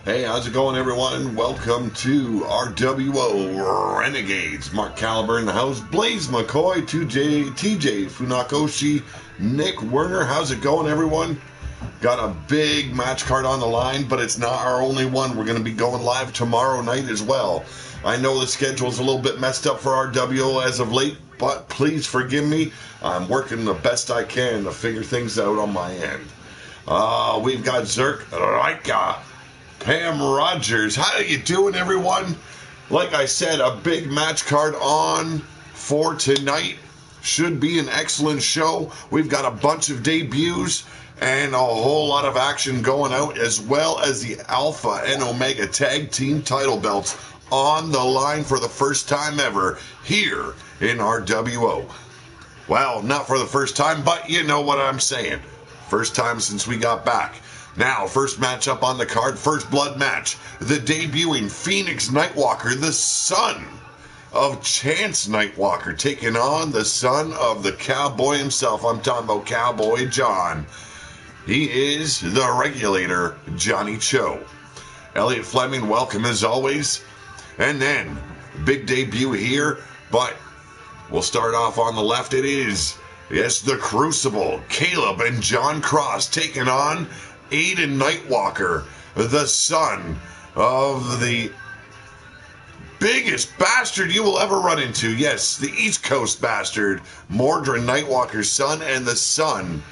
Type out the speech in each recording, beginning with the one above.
Hey, how's it going, everyone? Welcome to RWO Renegades. Mark Caliber in the house. Blaze McCoy, TJ Funakoshi, Nick Werner. How's it going, everyone? Got a big match card on the line, but it's not our only one. We're going to be going live tomorrow night as well. I know the schedule's a little bit messed up for RWO as of late, but please forgive me. I'm working the best I can to figure things out on my end. We've got Zerk Raika, Pam Rogers. How you doing, everyone? Like I said, a big match card on for tonight. Should be an excellent show. We've got a bunch of debuts and a whole lot of action going out, as well as the Alpha and Omega Tag Team title belts on the line for the first time ever here in RWO. Well, not for the first time, but you know what I'm saying. First time since we got back. Now, first match up on the card, first blood match. The debuting Phoenix Nightwalker, the son of Chance Nightwalker, taking on the son of the cowboy himself. I'm talking about Cowboy John. He is the regulator, Johnny Cho. Elliot Fleming, welcome as always. And then, big debut here, but we'll start off on the left. It is, yes, the Crucible. Caleb and John Cross taking on Aiden Nightwalker, the son of the biggest bastard you will ever run into. Yes, the East Coast bastard, Mordred Nightwalker's son, and the son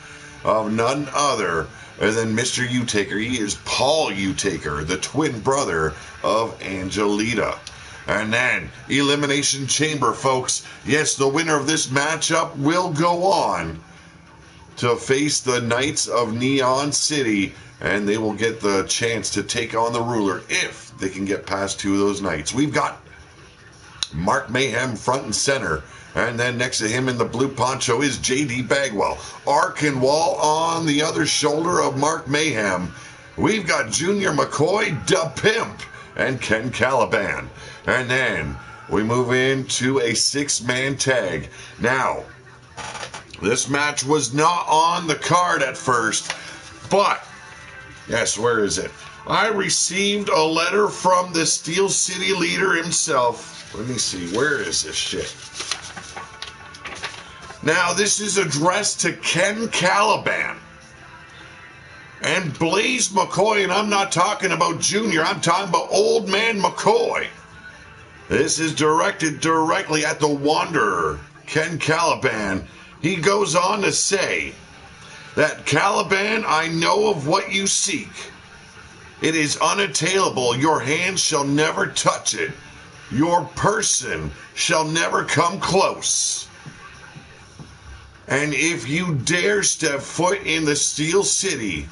of none other than Mr. Utaker. He is Paul Utaker, the twin brother of Angelita. And then, Elimination Chamber, folks. Yes, the winner of this matchup will go on to face the Knights of Neon City, and they will get the chance to take on the ruler if they can get past two of those Knights. We've got Mark Mayhem front and center, and then next to him in the blue poncho is JD Bagwell. Arkenwall on the other shoulder of Mark Mayhem. We've got Junior McCoy, Da Pimp, and Ken Caliban. And then we move into a six-man tag. Now, this match was not on the card at first, but, yes, where is it? I received a letter from the Steel City leader himself. Let me see, where is this shit? Now, this is addressed to Ken Caliban and Blaze McCoy, and I'm not talking about Junior, I'm talking about Old Man McCoy. This is directed directly at the Wanderer, Ken Caliban. He goes on to say that, Caliban, I know of what you seek. It is unattainable. Your hands shall never touch it. Your person shall never come close. And if you dare step foot in the Steel City,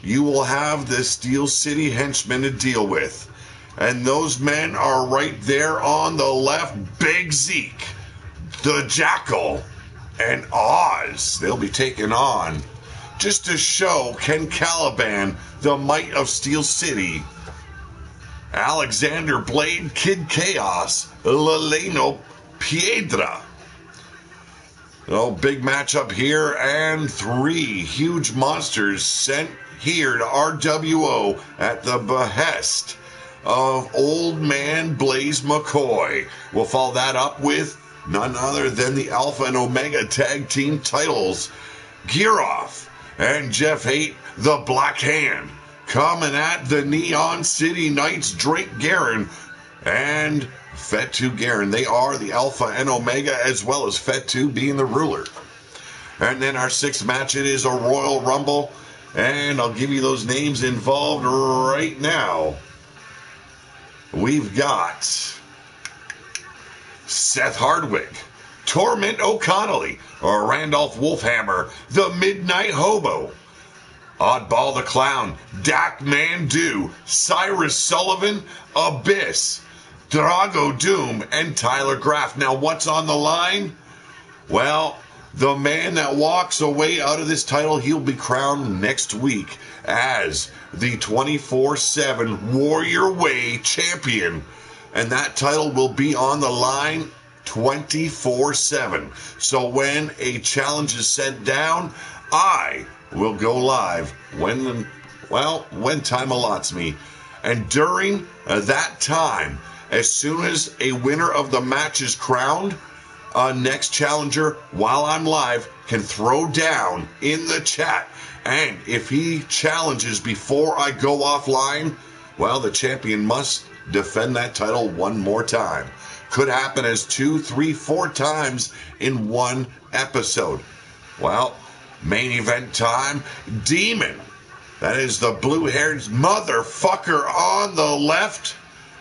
you will have the Steel City henchmen to deal with. And those men are right there on the left. Big Zeke, the Jackal, and Oz. They'll be taken on just to show Ken Caliban the might of Steel City. Alexander Blade, Kid Chaos, Leleno Piedra. Oh, big matchup here, and three huge monsters sent here to RWO at the behest of Old Man Blaze McCoy. We'll follow that up with none other than the Alpha and Omega Tag Team titles. Gearoff and Jeff Haight, the Black Hand, coming at the Neon City Knights, Drake Guerin and Fetu Guerin. They are the Alpha and Omega, as well as Fetu being the ruler. And then our sixth match, it is a Royal Rumble, and I'll give you those names involved right now. We've got Seth Hardwick, Torment O'Connelly, Randolph Wolfhammer, the Midnight Hobo, Oddball the Clown, Dak Mandu, Cyrus Sullivan, Abyss, Drago Doom, and Tyler Graff. Now, what's on the line? Well, the man that walks away out of this title, he'll be crowned next week as the 24/7 Warrior Way champion. And that title will be on the line 24/7. So when a challenge is sent down, I will go live when well, when time allots me. And during that time, as soon as a winner of the match is crowned, next challenger, while I'm live, can throw down in the chat. And if he challenges before I go offline, well, the champion must defend that title one more time. Could happen as 2, 3, 4 times in one episode. Well, main event time. Demon. That is the blue-haired motherfucker on the left.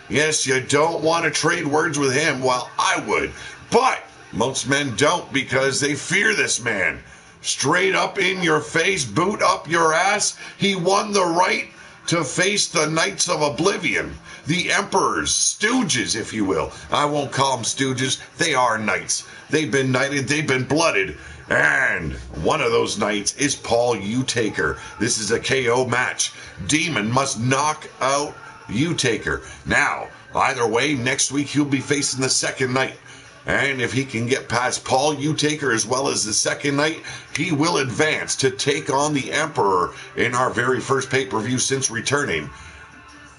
Yes, you don't want to trade words with him. Well, I would. But most men don't because they fear this man. Straight up in your face, boot up your ass. He won the right to face the Knights of Oblivion. The Emperor's stooges, if you will. I won't call them stooges. They are knights. They've been knighted. They've been blooded. And one of those knights is Paul Utaker. This is a KO match. Demon must knock out Utaker. Now, either way, next week he'll be facing the second knight. And if he can get past Paul Utaker as well as the second night, he will advance to take on the Emperor in our very first pay-per-view since returning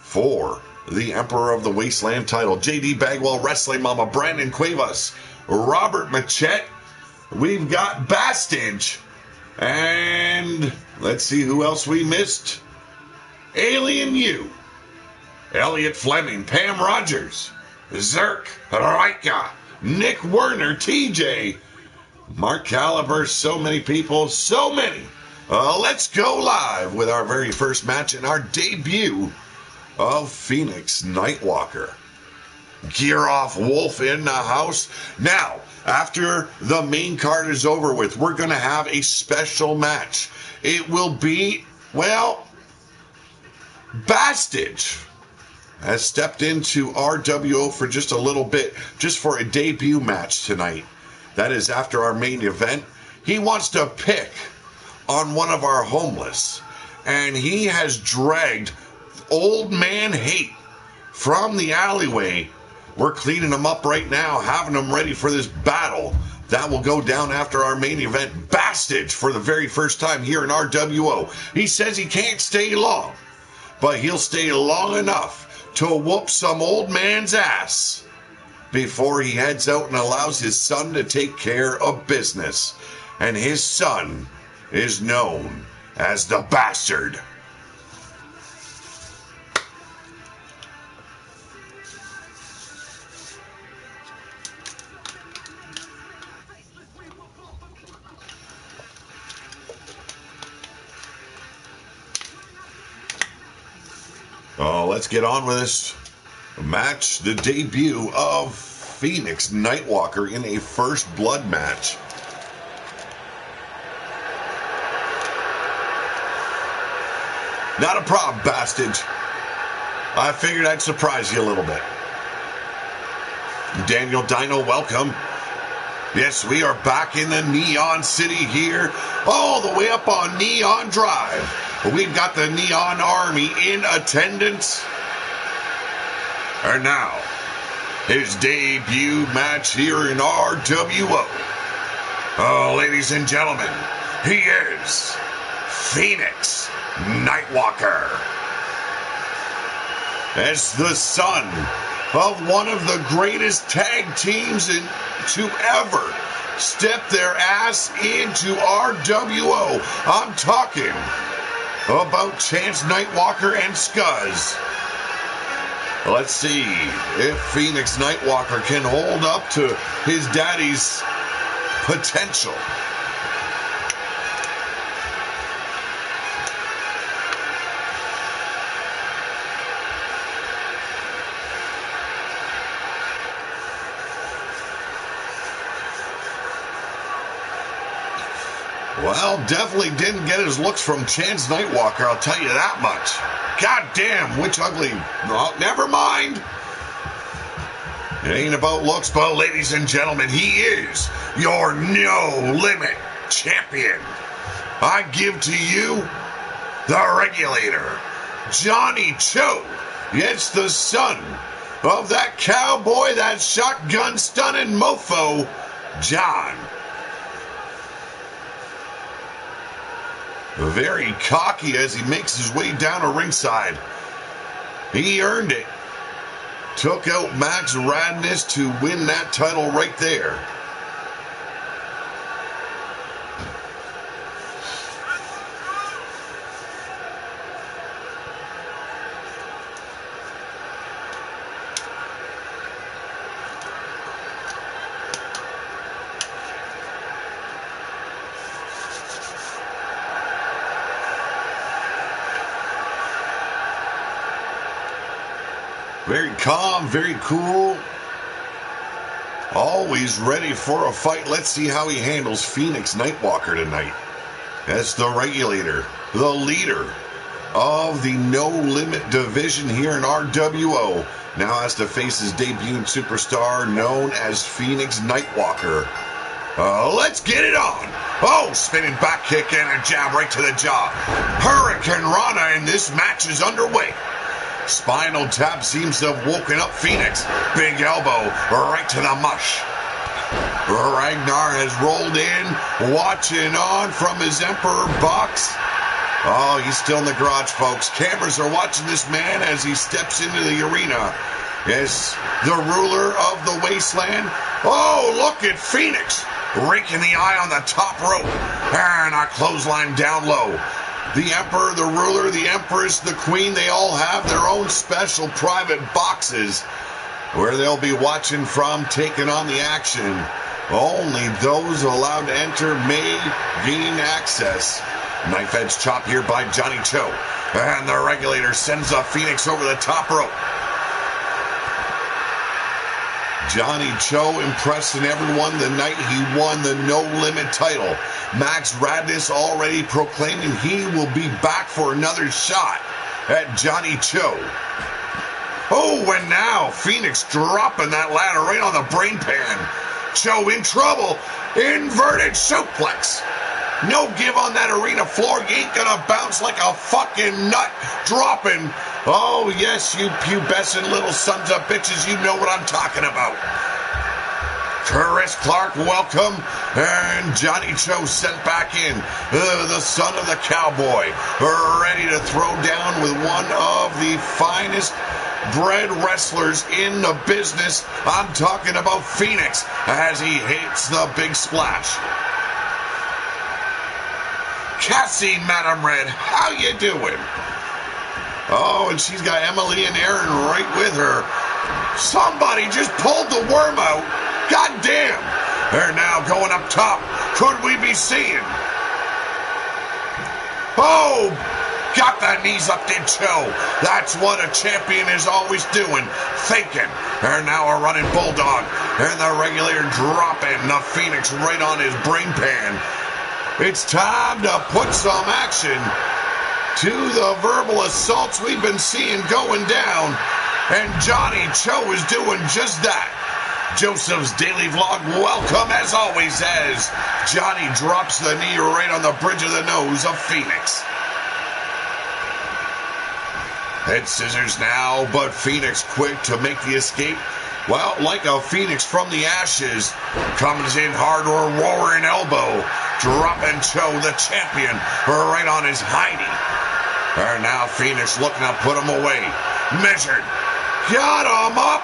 for the Emperor of the Wasteland title. JD Bagwell, Wrestling Mama, Brandon Cuevas, Robert Machette. We've got Bastage. And let's see who else we missed. Alien U. Elliot Fleming, Pam Rogers, Zerk, Raika, Nick Werner, TJ, Mark Caliber, so many people, so many. Let's go live with our very first match and our debut of Phoenix Nightwalker. Gear off Wolf in the house. Now, after the main card is over with, we're going to have a special match. It will be, well, Bastage has stepped into RWO for just a little bit, just for a debut match tonight. That is after our main event. He wants to pick on one of our homeless, and he has dragged Old Man Hate from the alleyway. We're cleaning him up right now, having him ready for this battle. That will go down after our main event. Bastage for the very first time here in RWO. He says he can't stay long, but he'll stay long enough to whoop some old man's ass before he heads out and allows his son to take care of business. And his son is known as the Bastard. Oh, let's get on with this match. The debut of Phoenix Nightwalker in a first blood match. Not a problem, Bastage. I figured I'd surprise you a little bit. Daniel Dino, welcome. Yes, we are back in the Neon City here, all the way up on Neon Drive. We've got the Neon Army in attendance. And now, his debut match here in RWO. Oh, ladies and gentlemen, he is Phoenix Nightwalker. As the son of one of the greatest tag teams to ever step their ass into RWO. I'm talking about Chance Nightwalker and Scuzz. Let's see if Phoenix Nightwalker can hold up to his daddy's potential. Well, definitely didn't get his looks from Chance Nightwalker, I'll tell you that much. God damn, which ugly... Oh, never mind. It ain't about looks, but ladies and gentlemen, he is your no-limit champion. I give to you the Regulator, Johnny Cho. Yes, the son of that cowboy, that shotgun-stunning mofo, John Very cocky as he makes his way down to ringside. He earned it. Took out Max Radness to win that title right there. Very calm, very cool. Always ready for a fight. Let's see how he handles Phoenix Nightwalker tonight. As the regulator, the leader of the No Limit division here in RWO. Now has to face his debuting superstar known as Phoenix Nightwalker. Let's get it on. Oh, spinning back kick and a jab right to the jaw. Hurricane Rana, and this match is underway. Spinal tap seems to have woken up Phoenix. Big elbow right to the mush. Ragnar has rolled in, watching on from his Emperor box. Oh, he's still in the garage, folks. Cameras are watching this man as he steps into the arena. Yes, the ruler of the wasteland. Oh, look at Phoenix raking the eye on the top rope. And a clothesline down low. The Emperor, the Ruler, the Empress, the Queen, they all have their own special private boxes where they'll be watching from, taking on the action. Only those allowed to enter may gain access. Knife edge chop here by Johnny Cho. And the regulator sends a Phoenix over the top rope. Johnny Cho impressing everyone the night he won the No Limit title. Max Radness already proclaiming he will be back for another shot at Johnny Cho. Oh, and now Phoenix dropping that ladder right on the brain pan. Cho in trouble. Inverted suplex. No give on that arena floor. You ain't gonna bounce like a fucking nut dropping. Oh, yes, you pubescent little sons of bitches. You know what I'm talking about. Chris Clark, welcome. And Johnny Cho sent back in. The son of the cowboy. Ready to throw down with one of the finest bred wrestlers in the business. I'm talking about Phoenix as he hits the big splash. Cassie, Madam Red, how you doing? Oh, and she's got Emily and Aaron right with her. Somebody just pulled the worm out. God damn. They're now going up top. Could we be seeing? Oh, got the knees up, did Cho. That's what a champion is always doing. Thinking. They're now a running bulldog. And the regulator dropping the Phoenix right on his brain pan. It's time to put some action to the verbal assaults we've been seeing going down. And Johnny Cho is doing just that. Joseph's Daily Vlog, welcome as always as Johnny drops the knee right on the bridge of the nose of Phoenix. Head scissors now, but Phoenix quick to make the escape. Well, like a phoenix from the ashes, comes in hard or roaring elbow, dropping Cho, the champion, right on his hiney. And now Phoenix looking to put him away. Measured. Got him up.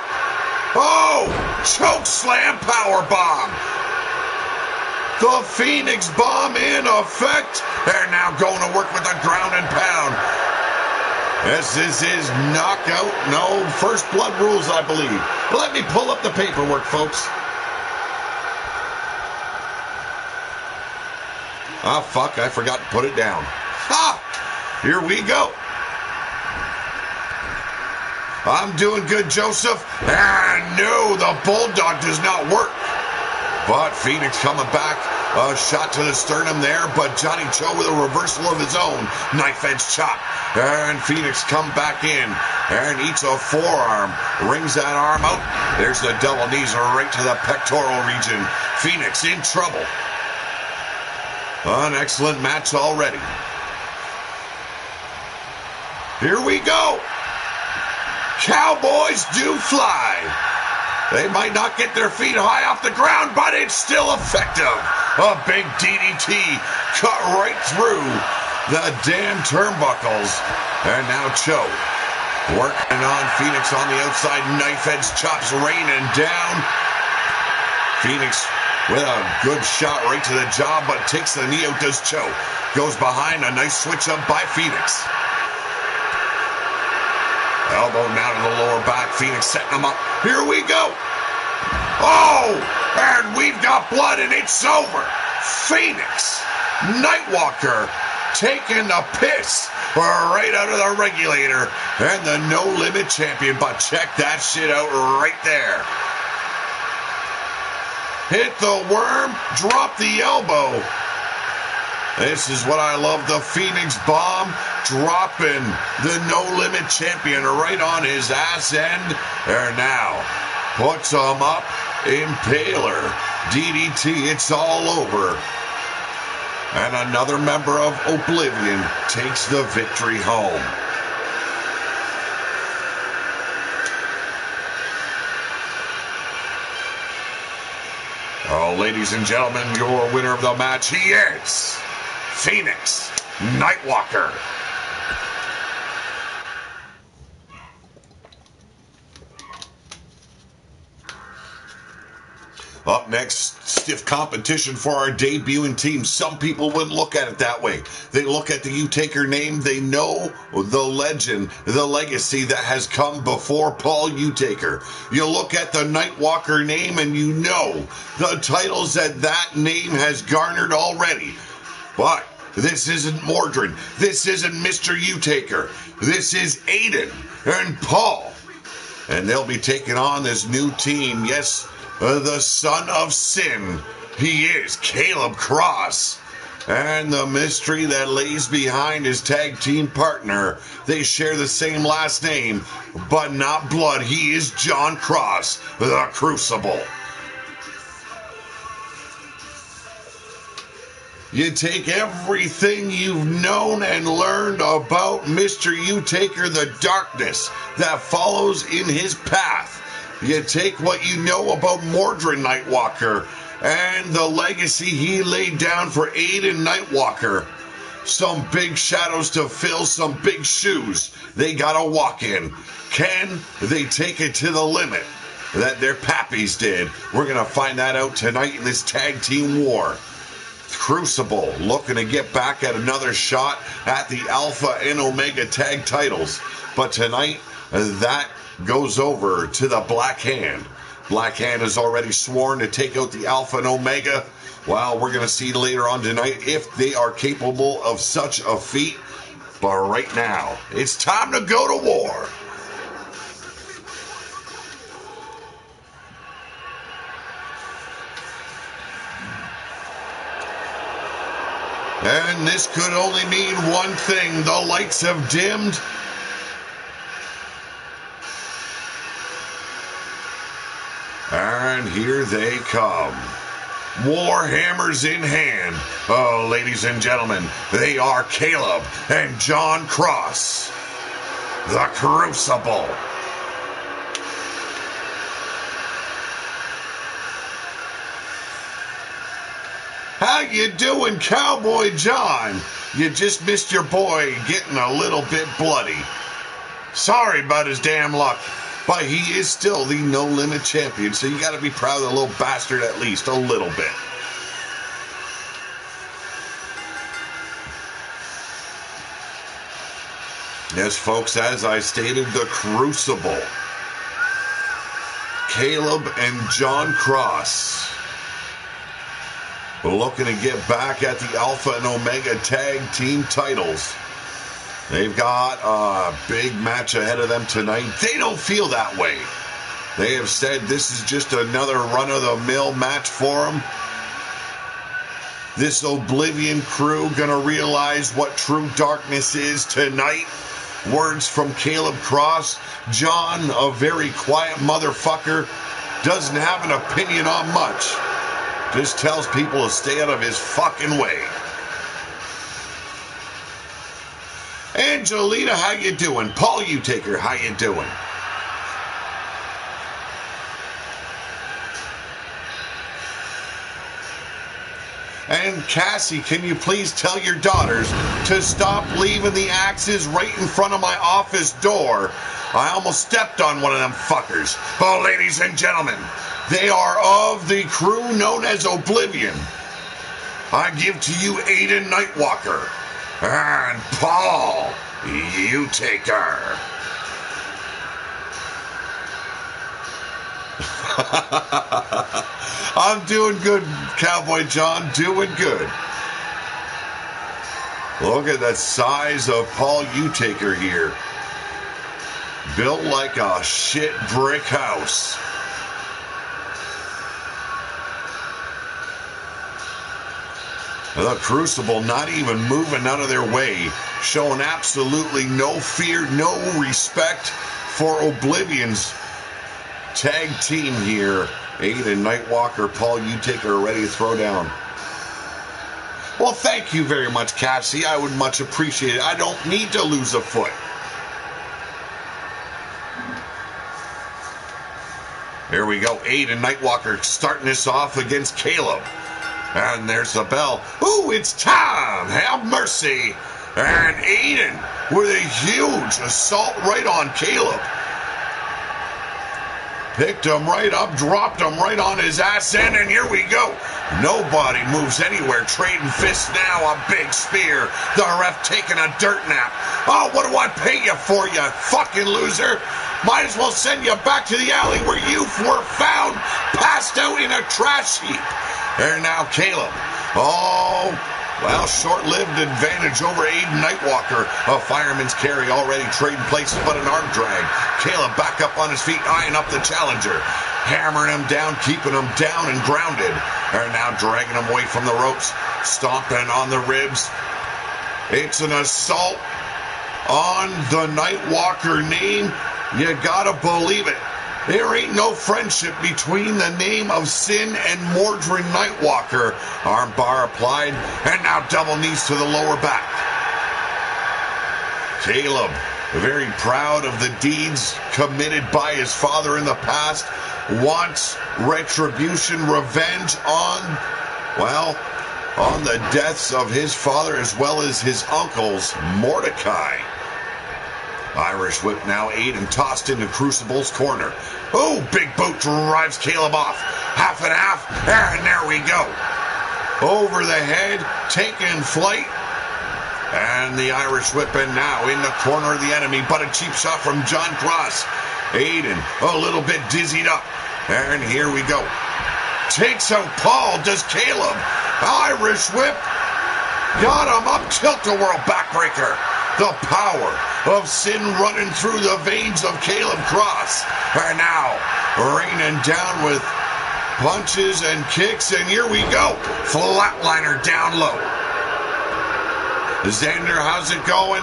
Oh, choke slam power bomb. The Phoenix bomb in effect. They're now going to work with the ground and pound. This is knockout. No, first blood rules, I believe. Let me pull up the paperwork, folks. Ah, fuck, I forgot to put it down. Ha! Here we go. I'm doing good, Joseph. And no, the bulldog does not work. But Phoenix coming back. A shot to the sternum there, but Johnny Cho with a reversal of his own. Knife edge chop. And Phoenix come back in and eats a forearm. Rings that arm out. There's the double knees right to the pectoral region. Phoenix in trouble. An excellent match already. Here we go. Cowboys do fly. They might not get their feet high off the ground, but it's still effective. A big DDT cut right through the damn turnbuckles. And now Cho working on Phoenix on the outside. Knife edge chops raining down. Phoenix with a good shot right to the jaw, but takes the knee out, does Cho. Goes behind, a nice switch up by Phoenix. Elbow now to the lower back. Phoenix setting him up. Here we go. Oh, and we've got blood and it's over. Phoenix, Nightwalker taking the piss right out of the regulator and the No Limit champion. But check that shit out right there. Hit the worm, drop the elbow. This is what I love, the Phoenix Bomb, dropping the No Limit champion right on his ass end. There now, puts him up, Impaler, DDT, it's all over. And another member of Oblivion takes the victory home. Oh, ladies and gentlemen, your winner of the match, he is Phoenix Nightwalker. Up next, stiff competition for our debuting team. Some people wouldn't look at it that way. They look at the U-Taker name. They know the legend, the legacy that has come before Paul U-Taker. You look at the Nightwalker name and you know the titles that name has garnered already. But this isn't Mordred. This isn't Mr. U-Taker. This is Aiden and Paul. And they'll be taking on this new team. Yes, the son of sin. He is Caleb Cross. And the mystery that lays behind his tag team partner. They share the same last name, but not blood. He is John Cross, the Crucible. You take everything you've known and learned about Mr. U-Taker, the darkness that follows in his path. You take what you know about Mordred Nightwalker and the legacy he laid down for Aiden Nightwalker. Some big shadows to fill, some big shoes they gotta walk in. Can they take it to the limit that their pappies did? We're gonna find that out tonight in this tag team war. Crucible looking to get back at another shot at the Alpha and Omega tag titles. But tonight, that goes over to the Black Hand. Black Hand is already sworn to take out the Alpha and Omega. Well, we're going to see later on tonight if they are capable of such a feat. But right now, it's time to go to war. And this could only mean one thing. The lights have dimmed. And here they come. Warhammers in hand. Oh, ladies and gentlemen, they are Caleb and John Cross, the Crucible. How you doing, Cowboy John? You just missed your boy getting a little bit bloody. Sorry about his damn luck, but he is still the No Limit champion, so you got to be proud of the little bastard at least a little bit. Yes, folks, as I stated, the Crucible. Caleb and John Cross looking to get back at the Alpha and Omega tag team titles. They've got a big match ahead of them tonight. They don't feel that way. They have said this is just another run-of-the-mill match for them. This Oblivion crew gonna realize what true darkness is tonight. Words from Caleb Cross. John, a very quiet motherfucker, doesn't have an opinion on much. Just tells people to stay out of his fucking way. Angelina, how you doing? Paul U-Taker, how you doing? And Cassie, can you please tell your daughters to stop leaving the axes right in front of my office door? I almost stepped on one of them fuckers. Oh, ladies and gentlemen, they are of the crew known as Oblivion. I give to you Aiden Nightwalker and Paul Utaker. I'm doing good, Cowboy John, doing good. Look at the size of Paul Utaker here. Built like a shit brick house. The Crucible not even moving out of their way, showing absolutely no fear, no respect for Oblivion's tag team here. Aiden Nightwalker, Paul Utaker are ready to throw down. Well, thank you very much, Cassie. I would much appreciate it. I don't need to lose a foot. Here we go. Aiden Nightwalker starting this off against Caleb. And there's the bell. Ooh, it's time. Have mercy. And Aiden with a huge assault right on Caleb. Picked him right up, dropped him right on his ass end, and here we go. Nobody moves anywhere. Trading fists now. A big spear. The ref taking a dirt nap. Oh, what do I pay you for, you fucking loser? Might as well send you back to the alley where you were found, passed out in a trash heap. There now, Caleb. Oh, well, short-lived advantage over Aiden Nightwalker. A fireman's carry already trading places, but an arm drag. Caleb back up on his feet, eyeing up the challenger. Hammering him down, keeping him down and grounded. They're now dragging him away from the ropes, stomping on the ribs. It's an assault on the Nightwalker name. You gotta believe it. There ain't no friendship between the name of Sin and Mordred Nightwalker. Arm bar applied, and now double knees to the lower back. Caleb, very proud of the deeds committed by his father in the past, wants retribution, revenge on the deaths of his father as well as his uncles, Mordecai. Irish whip now, Aiden tossed into Crucible's corner. Oh, big boot drives Caleb off. Half and half, and there we go. Over the head, taking flight. And the Irish whip in now in the corner of the enemy, but a cheap shot from John Cross. Aiden a little bit dizzied up. And here we go. Takes out Paul, does Caleb. Irish whip. Got him up, tilt-a-whirl backbreaker. The power of Sin running through the veins of Caleb Cross. And now raining down with punches and kicks. And here we go. Flatliner down low. Xander, how's it going?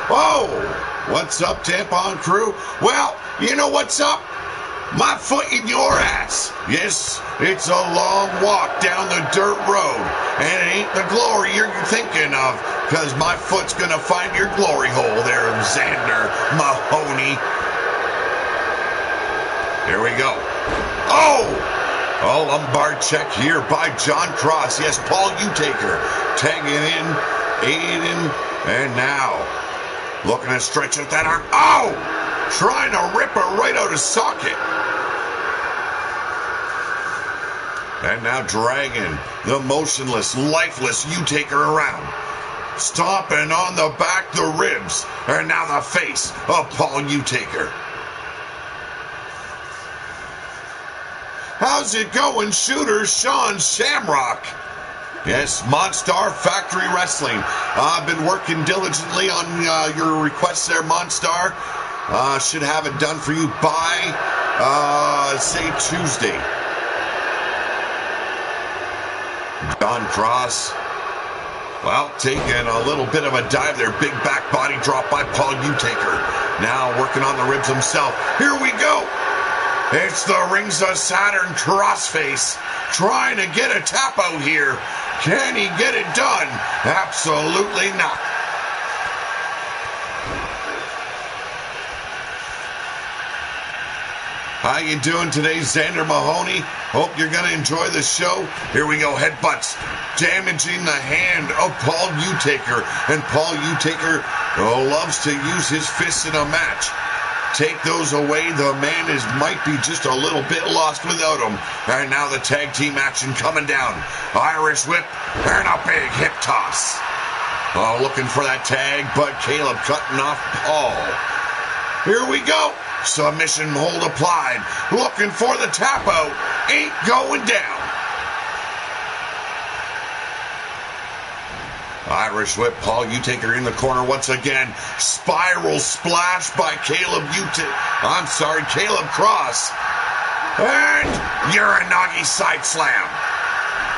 Oh, what's up, Tampon Crew? Well, you know what's up? My foot in your ass. Yes, it's a long walk down the dirt road. And it ain't the glory you're thinking of, because my foot's going to find your glory hole there, Xander Mahoney. Here we go. Oh! A lumbar check here by John Cross. Yes, Paul Utaker tagging in Aiden. And now, looking to stretch out that arm. Oh! Trying to rip her right out of socket. And now dragging the motionless, lifeless Utaker around. Stomping on the back, the ribs. And now the face of Paul Utaker. How's it going, shooter Sean Shamrock? Yes, Monstar Factory Wrestling. I've been working diligently on your requests there, Monstar. Should have it done for you by, say, Tuesday. John Cross, well, taking a little bit of a dive there. Big back body drop by Paul Utaker. Now working on the ribs himself. Here we go. It's the Rings of Saturn Crossface trying to get a tap out here. Can he get it done? Absolutely not. How you doing today, Xander Mahoney? Hope you're going to enjoy the show. Here we go, headbutts, damaging the hand of Paul Utaker. And Paul Utaker loves to use his fists in a match. Take those away, the man might be just a little bit lost without him. And now the tag team action coming down. Irish whip and a big hip toss. Oh, looking for that tag, but Caleb cutting off Paul. Here we go. Submission hold applied. Looking for the tap out. Ain't going down. Irish whip, Paul Utaker in the corner once again. Spiral splash by Caleb Cross. And Uranagi side slam.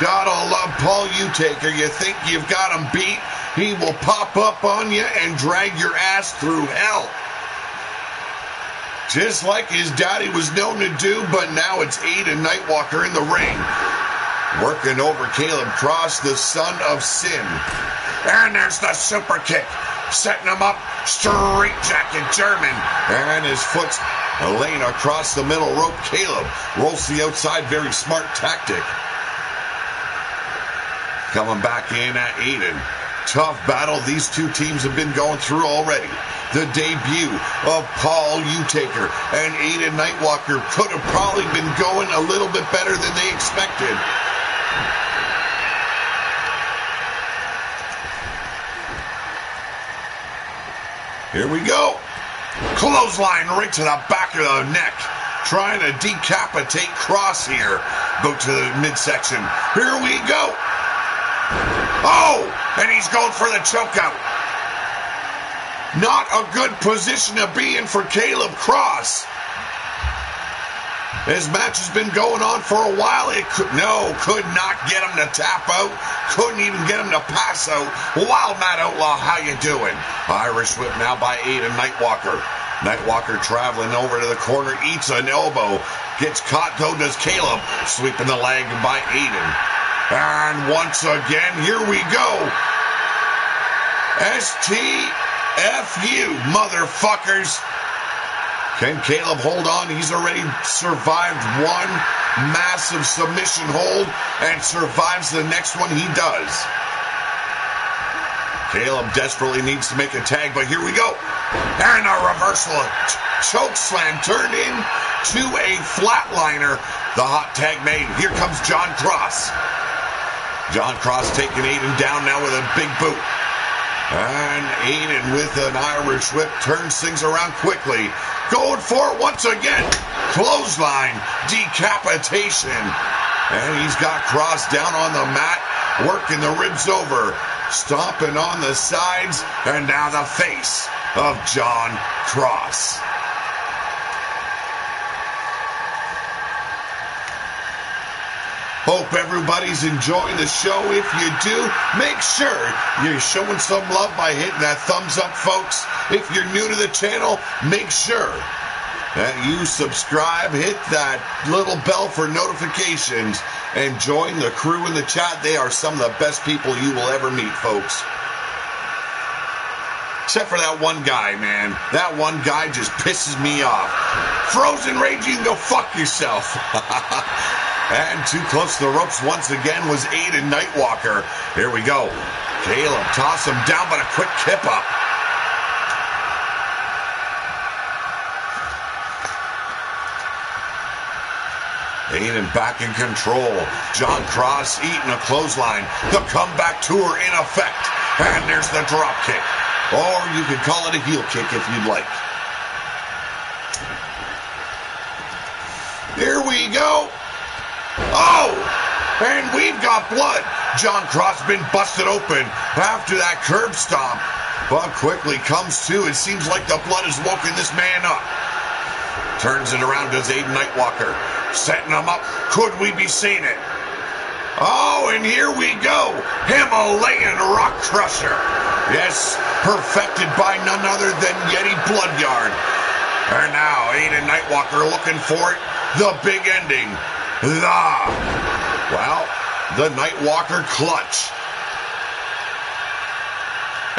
Gotta love Paul Utaker. You think you've got him beat, he will pop up on you and drag your ass through hell. Just like his daddy was known to do, but now it's Aiden Nightwalker in the ring. Working over Caleb Cross, the son of Sin. And there's the super kick. Setting him up, straight jacket German. And his foot's laying across the middle rope. Caleb rolls to the outside, very smart tactic. Coming back in at Aiden. Tough battle these two teams have been going through already. The debut of Paul Utaker and Aiden Nightwalker could have probably been going a little bit better than they expected. Here we go. Clothesline right to the back of the neck. Trying to decapitate Cross here. Go to the midsection. Here we go. Oh, and he's going for the chokeout. Not a good position to be in for Caleb Cross. His match has been going on for a while. Could not get him to tap out. Couldn't even get him to pass out. Wild Matt Outlaw, how you doing? Irish whip now by Aiden Nightwalker. Nightwalker traveling over to the corner, eats an elbow. Gets caught, though, does Caleb. Sweeping the leg by Aiden. And once again, here we go. STFU, motherfuckers. Can Caleb hold on? He's already survived one massive submission hold and survives the next one he does. Caleb desperately needs to make a tag, but here we go. And a reversal. Choke slam turned into a flatliner. The hot tag made. Here comes John Cross. John Cross taking Aiden down now with a big boot. And Aiden with an Irish whip turns things around quickly. Going for it once again. Clothesline. Decapitation. And he's got Cross down on the mat. Working the ribs over. Stomping on the sides. And now the face of John Cross. Hope everybody's enjoying the show. If you do, make sure you're showing some love by hitting that thumbs up, folks. If you're new to the channel, make sure that you subscribe, hit that little bell for notifications, and join the crew in the chat. They are some of the best people you will ever meet, folks. Except for that one guy, man. That one guy just pisses me off. Frozen Rage, you can go fuck yourself. And too close to the ropes once again was Aiden Nightwalker. Here we go. Caleb toss him down, but a quick kip up. Aiden back in control. John Cross eating a clothesline. The comeback tour in effect. And there's the drop kick. Or you could call it a heel kick if you'd like. Here we go. Oh, and we've got blood. John Cross been busted open after that curb stomp. But quickly comes to. It seems like the blood has woken this man up. Turns it around, does Aiden Nightwalker. Setting him up. Could we be seeing it? Oh, and here we go. Himalayan Rock Crusher. Yes, perfected by none other than Yeti Bloodyard. And now Aiden Nightwalker looking for it. The big ending. The Nightwalker clutch.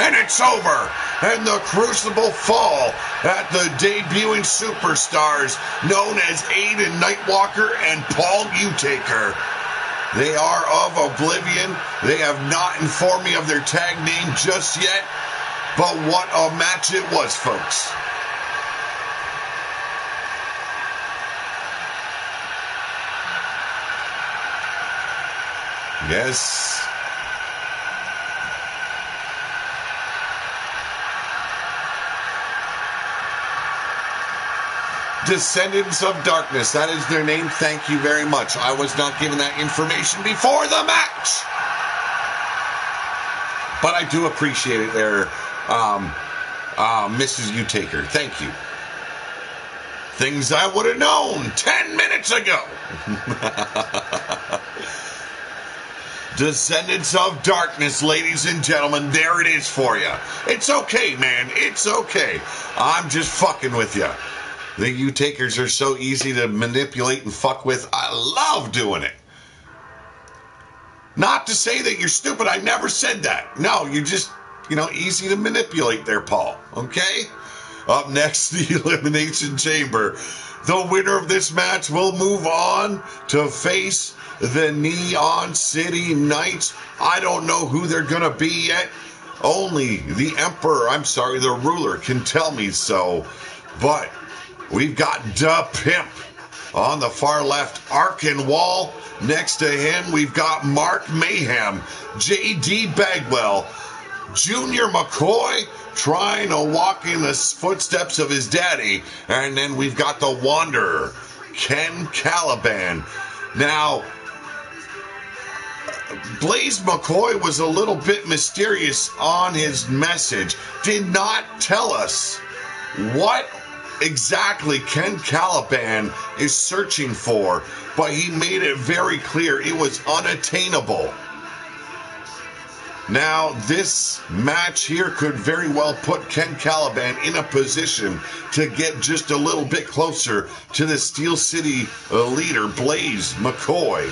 and it's over. And the Crucible fall at the debuting superstars known as Aiden Nightwalker and Paul Utaker. They are of Oblivion. They have not informed me of their tag name just yet, but what a match it was, folks. Yes. Descendants of Darkness, that is their name. Thank you very much. I was not given that information before the match, but I do appreciate it there, Mrs. Utaker. Thank you. Things I would have known 10 minutes ago. Descendants of Darkness, ladies and gentlemen, there it is for you. It's okay, man. It's okay. I'm just fucking with you. The Utakers are so easy to manipulate and fuck with. I love doing it. Not to say that you're stupid. I never said that. No, you're just, easy to manipulate there, Paul. Okay? Up next, the Elimination Chamber. The winner of this match will move on to face the Neon City Knights. I don't know who they're going to be yet. Only the the ruler can tell me so. But we've got Da Pimp on the far left, Arkenwall. Next to him, we've got Mark Mayhem, J.D. Bagwell, Junior McCoy trying to walk in the footsteps of his daddy. And then we've got the Wanderer, Ken Caliban. Now, Blaze McCoy was a little bit mysterious on his message. Did not tell us what exactly Ken Caliban is searching for, but he made it very clear it was unattainable. Now, this match here could very well put Ken Caliban in a position to get just a little bit closer to the Steel City leader, Blaze McCoy.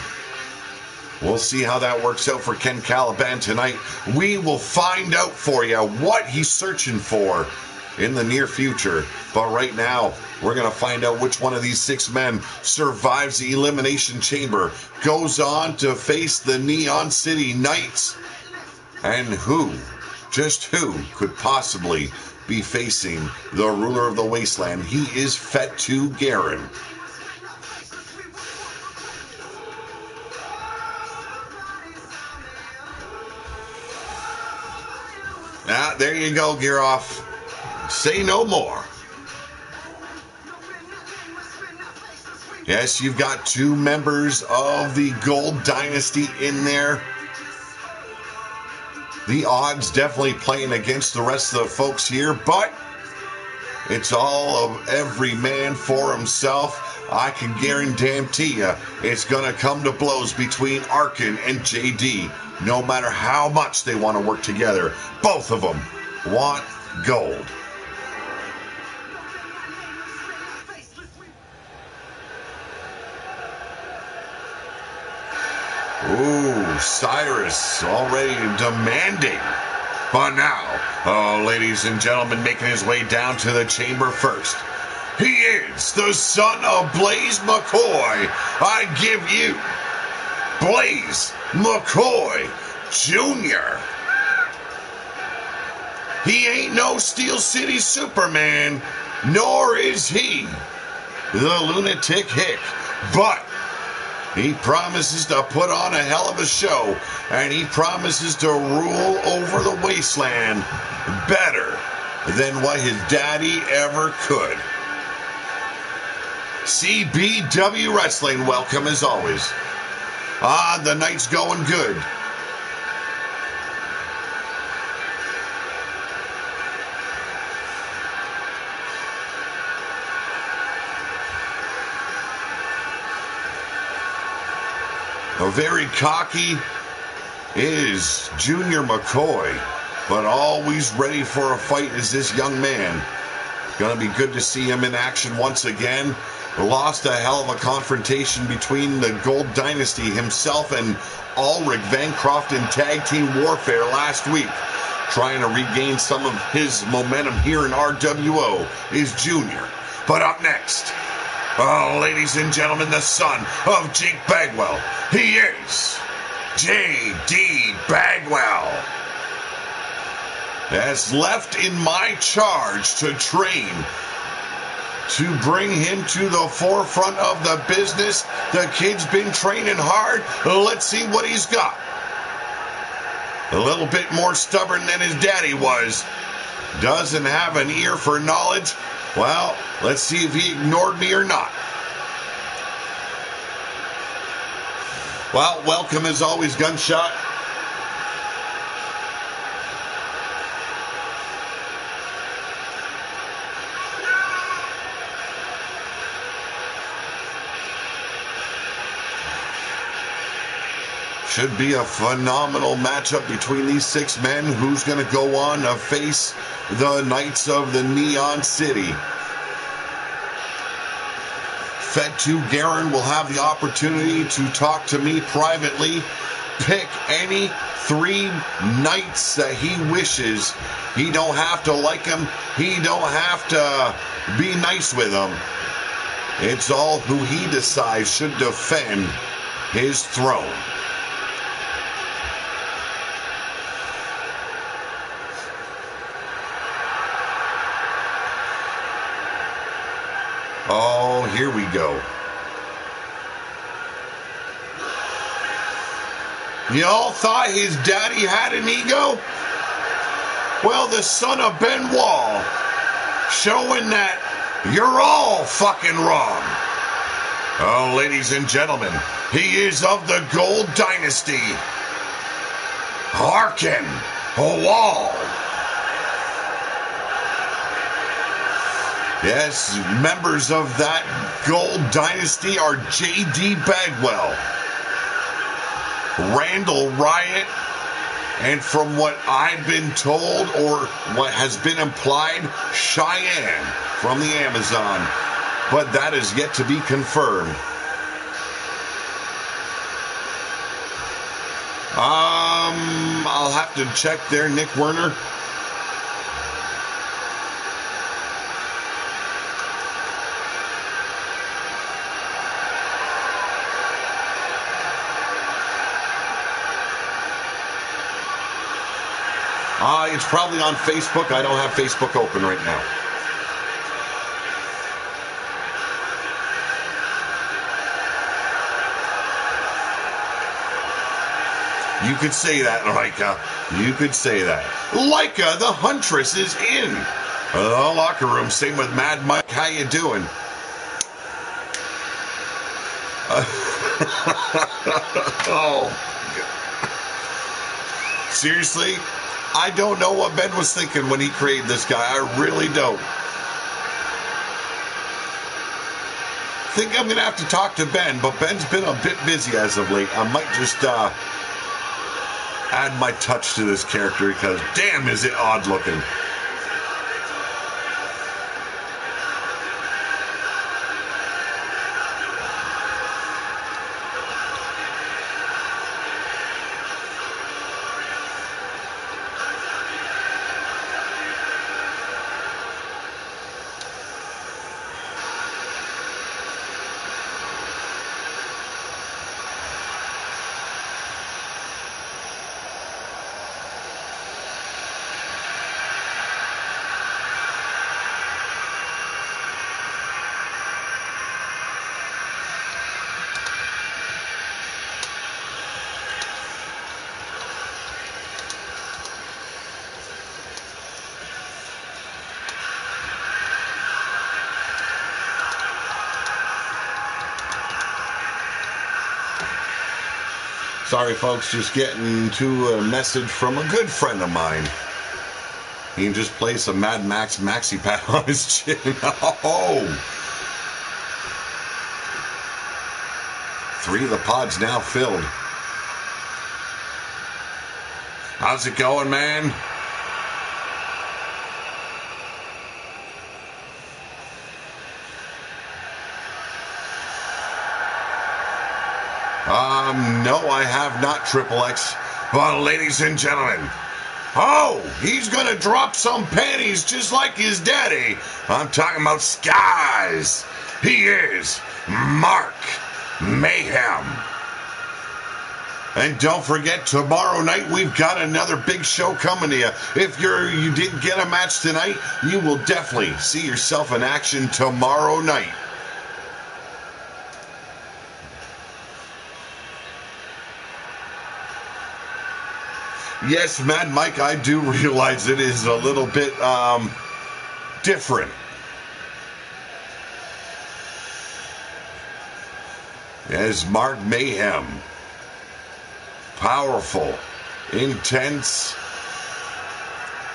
We'll see how that works out for Ken Caliban tonight. We will find out for you what he's searching for in the near future. But right now, we're going to find out which one of these 6 men survives the Elimination Chamber, goes on to face the Neon City Knights, and just who could possibly be facing the ruler of the wasteland. He is Fatu Garin. There you go, Giroff. Say no more. Yes, you've got 2 members of the Gold Dynasty in there. The odds definitely playing against the rest of the folks here, but it's all of every man for himself. I can guarantee you it's going to come to blows between Arkin and JD. No matter how much they want to work together, both of them want gold. Ooh, Cyrus already demanding. But now, ladies and gentlemen, making his way down to the chamber first. He is the son of Blaze McCoy. I give you Blaze McCoy Jr. He ain't no Steel City Superman, nor is he the Lunatic Hick, but he promises to put on a hell of a show, and he promises to rule over the wasteland better than what his daddy ever could. CBW Wrestling, welcome as always. The night's going good. Very cocky is Junior McCoy, but always ready for a fight is this young man. Gonna be good to see him in action once again. Lost a hell of a confrontation between the Gold Dynasty himself and Ulrich Bancroft in tag team warfare last week. trying to regain some of his momentum here in RWO is Junior. But up next, ladies and gentlemen, the son of Jake Bagwell. He is J.D. Bagwell. Has left in my charge to train, to bring him to the forefront of the business. The kid's been training hard. Let's see what he's got. A little bit more stubborn than his daddy was. Doesn't have an ear for knowledge. Well, let's see if he ignored me or not. Well, welcome as always, Gunshot. Should be a phenomenal matchup between these 6 men. Who's going to go on to face the Knights of the Neon City? Fed2 Garen will have the opportunity to talk to me privately. Pick any 3 knights that he wishes. He don't have to like them. He don't have to be nice with them. It's all who he decides should defend his throne. Oh, here we go. Y'all thought his daddy had an ego? Well, the son of Benoit, showing that you're all fucking wrong. Oh, ladies and gentlemen, he is of the Gold Dynasty. Hearken, Howal. Yes, members of that Gold Dynasty are J.D. Bagwell, Randall Riot, and from what I've been told or what has been implied, Cheyenne from the Amazon. But that is yet to be confirmed. I'll have to check there, Nick Werner. It's probably on Facebook. I don't have Facebook open right now. You could say that, Leica. You could say that. Leica, the Huntress, is in the locker room. Same with Mad Mike. How you doing? Oh. Seriously? I don't know what Ben was thinking when he created this guy. I really don't. Think I'm going to have to talk to Ben, but Ben's been a bit busy as of late. I might just add my touch to this character because damn is it odd looking. Sorry, folks, just getting to a message from a good friend of mine. He can just play some Mad Max maxi pad on his chin. Oh! 3 of the pods now filled. How's it going, man? No, I have not, Triple X. Well, ladies and gentlemen, Oh, he's gonna drop some panties just like his daddy. I'm talking about Skies. He is Mark Mayhem. And don't forget, tomorrow night we've got another big show coming to you. If you didn't get a match tonight, you will definitely see yourself in action tomorrow night. Yes, Mad Mike, I do realize it is a little bit different. As Mark Mayhem. Powerful, intense,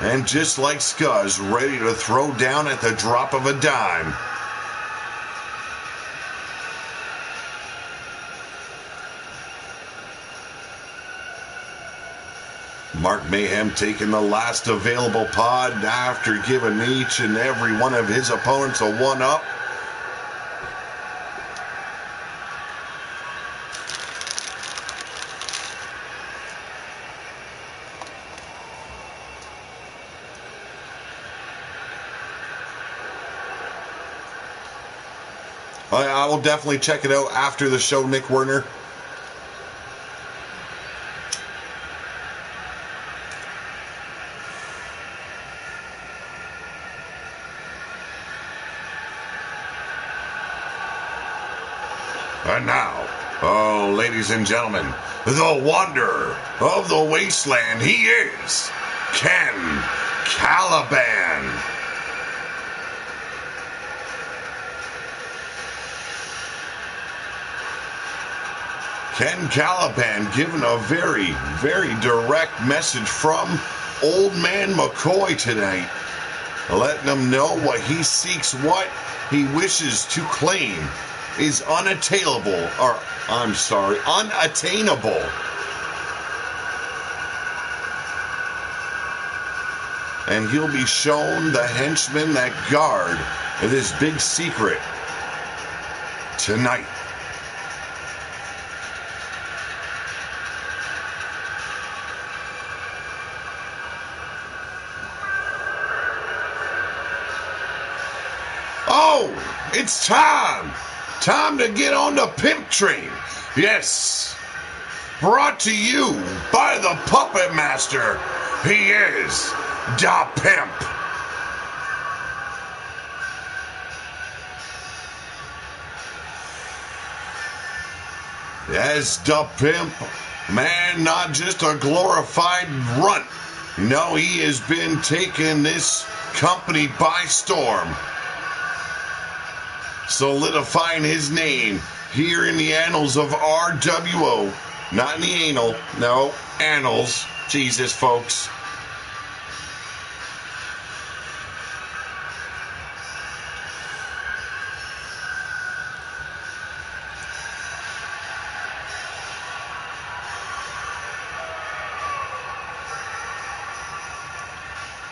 and just like Scuzz, ready to throw down at the drop of a dime. Mark Mayhem taking the last available pod after giving each and every one of his opponents a one-up. I will definitely check it out after the show, Nick Werner. And now, oh, ladies and gentlemen, the wanderer of the wasteland, he is Ken Caliban. Ken Caliban giving a very, very direct message from Old Man McCoy tonight, letting him know what he seeks, what he wishes to claim is unattainable. And he'll be shown the henchmen that guard this big secret tonight. Oh, it's time to get on the pimp train. Yes, brought to you by the Puppet Master. He is Da Pimp. Yes, Da Pimp, man, not just a glorified runt. No, he has been taking this company by storm, solidifying his name here in the annals of RWO. Not in the anal, no, annals. Jesus, folks.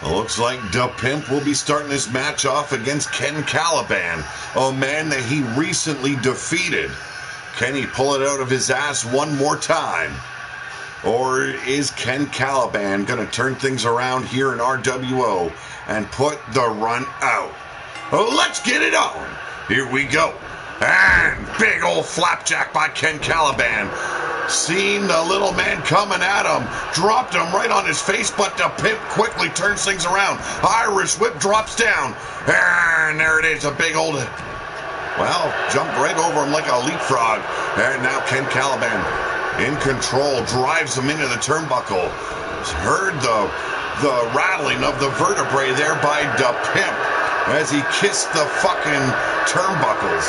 Looks like Da Pimp will be starting this match off against Ken Caliban, a man that he recently defeated. Can he pull it out of his ass one more time? Or is Ken Caliban going to turn things around here in RWO and put the run out? Oh, let's get it on. Here we go. And big old flapjack by Ken Caliban. Seen the little man coming at him, dropped him right on his face, but the Pimp quickly turns things around. Irish whip drops down, and there it is, a big old, well, jumped right over him like a leapfrog. And now Ken Caliban in control, drives him into the turnbuckle. Heard the rattling of the vertebrae there by the Pimp as he kissed the fucking turnbuckles.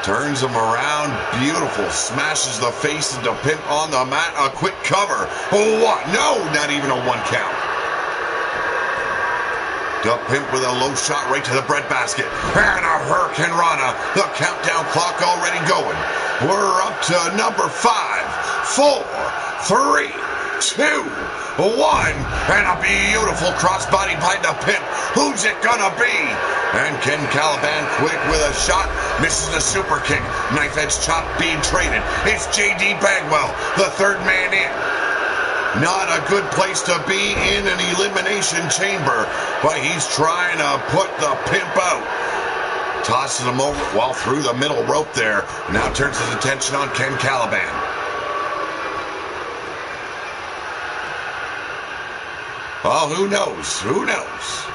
Turns him around, beautiful, smashes the face of the Pimp on the mat, a quick cover. Oh, what? No, not even a one count. The Pimp with a low shot right to the breadbasket. And a Hurricane Rana. The countdown clock already going. We're up to number 5, 4, 3, 2, one, and a beautiful crossbody by the Pimp. Who's it gonna be? And Ken Caliban quick with a shot, misses the super kick. Knife edge chop being traded. It's JD Bagwell, the third man in. Not a good place to be in an elimination chamber, but he's trying to put the Pimp out. Tosses him over while through the middle rope there. Now turns his attention on Ken Caliban. Well, who knows? Who knows?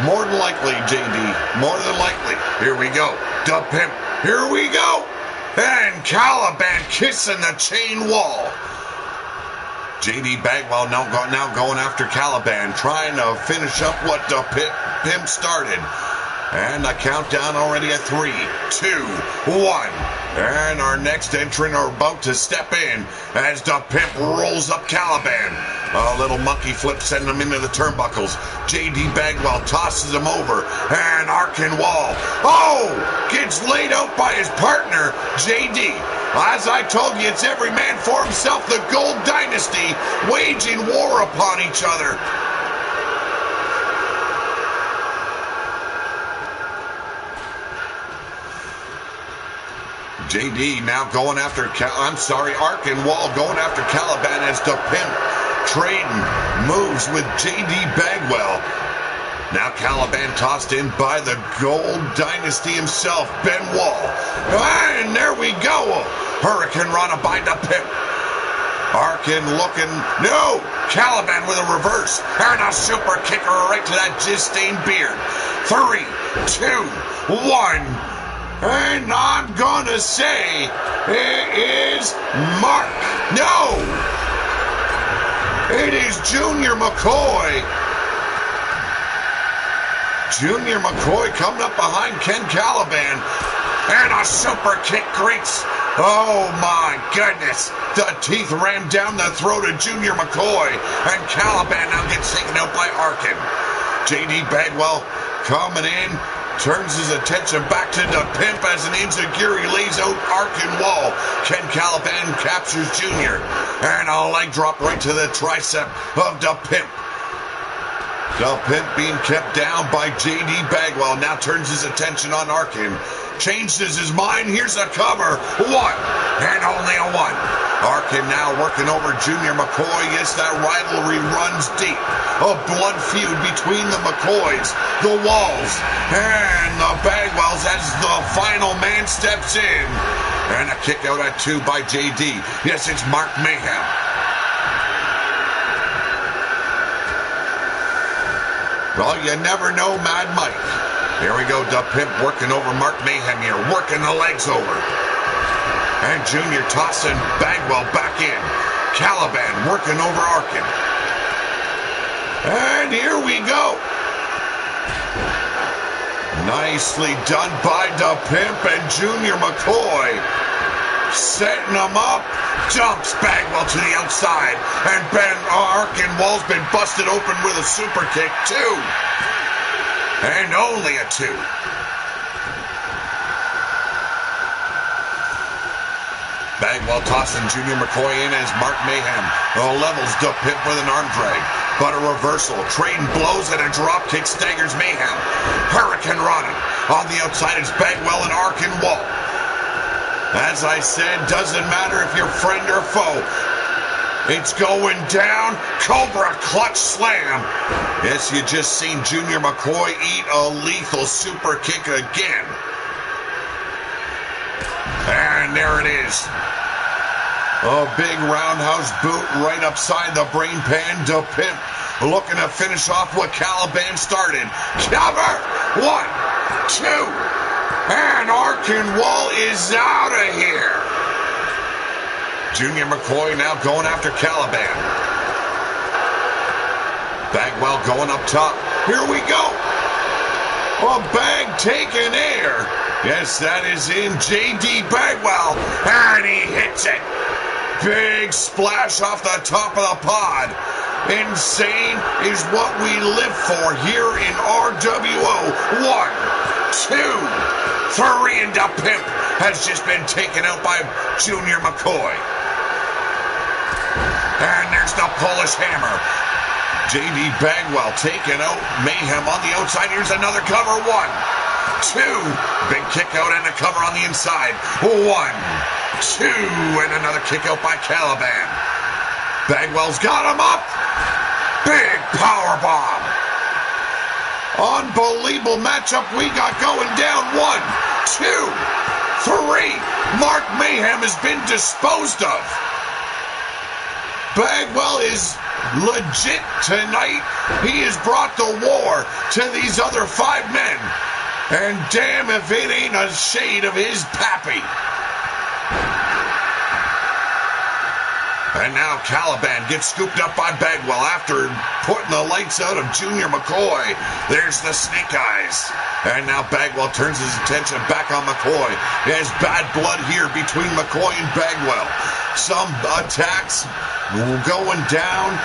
More than likely, JD. More than likely. Here we go. The Pimp. Here we go. And Caliban kissing the chain wall. JD Bagwell now going after Caliban, trying to finish up what the Pimp started. And the countdown already at 3, 2, 1. And our next entrant are about to step in as the Pimp rolls up Caliban. A little monkey flip sending him into the turnbuckles. JD Bagwell tosses him over. And Arkin Wall, gets laid out by his partner, JD. As I told you, it's every man for himself. The Gold Dynasty waging war upon each other. JD now going after, Arkin Wall going after Caliban as the Pimp trading moves with JD Bagwell. Now Caliban tossed in by the Gold Dynasty himself, Ben Wall. And there we go. Hurricane Rana by the Pimp. Arkin looking, no! Caliban with a reverse. And a super kicker right to that jizz-stained beard. 3, 2, 1. And I'm gonna say it is Mark. No! It is Junior McCoy. Junior McCoy coming up behind Ken Caliban. And a super kick greets. Oh my goodness. The teeth rammed down the throat of Junior McCoy. And Caliban now gets taken out by Arkin. JD Bagwell coming in. Turns his attention back to the Pimp as an enziguri lays out Arkin Wall. Ken Caliban captures Junior. And a leg drop right to the tricep of the Pimp. The Pimp being kept down by JD Bagwell. Now turns his attention on Arkin. Changes his mind. Here's a cover. 1. And only a 1. Arkin now working over Junior McCoy. Yes, that rivalry runs deep. A blood feud between the McCoys, the Walls, and the Bagwells as the final man steps in. And a kick out at 2 by JD. Yes, it's Mark Mayhem. Well, you never know, Mad Mike. Here we go, the Pimp working over Mark Mayhem here, working the legs over. And Junior tossing Bagwell back in. Caliban working over Arkin. And here we go. Nicely done by the Pimp and Junior McCoy. Setting him up. Jumps Bagwell to the outside. And Arkin Wall's been busted open with a super kick, 2. And only a 2. Bagwell tossing Junior McCoy in as Mark Mayhem levels the Pimp with an arm drag. But a reversal, trading blows and a drop kick staggers Mayhem. Hurricane Rana. On the outside is Bagwell and Arkin Wall. As I said, doesn't matter if you're friend or foe. It's going down. Cobra clutch slam. Yes, you just seen Junior McCoy eat a lethal super kick again. And there it is. A big roundhouse boot right upside the brain pan. The Pimp looking to finish off what Caliban started. Cover. 1, 2. And Arkin Wall is out of here. Junior McCoy now going after Caliban. Bagwell going up top. Here we go. A bag taking air. Yes, that is in JD Bagwell. And he hits it. Big splash off the top of the pod. Insane is what we live for here in RWO. 1, 2, 3, and the Pimp has just been taken out by Junior McCoy. And there's the Polish Hammer. J.D. Bagwell taking out Mayhem on the outside. Here's another cover. 1, 2. Big kick out and a cover on the inside. 1, 2. And another kick out by Caliban. Bagwell's got him up. Big power bomb. Unbelievable matchup we got going down. 1, 2, 3. Mark Mayhem has been disposed of. Bagwell is legit tonight. He has brought the war to these other 5 men. And damn if it ain't a shade of his pappy. And now Caliban gets scooped up by Bagwell after putting the lights out of Junior McCoy. There's the snake eyes. And now Bagwell turns his attention back on McCoy. There's bad blood here between McCoy and Bagwell. Some attacks going down.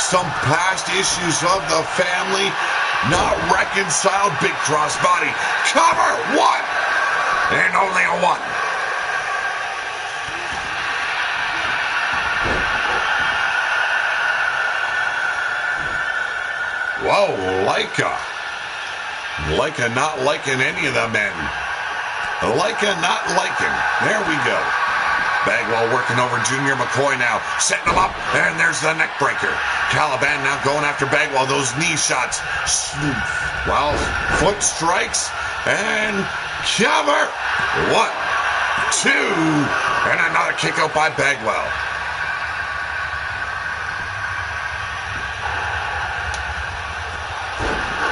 Some past issues of the family not reconciled. Big crossbody. Cover. 1. And only a 1. Whoa, Leica not liking any of the men. Leica not liking. There we go. Bagwell working over Junior McCoy now. Setting him up, and there's the neck breaker. Caliban now going after Bagwell. Those knee shots. Well, foot strikes, and cover. 1, 2, and another kick out by Bagwell.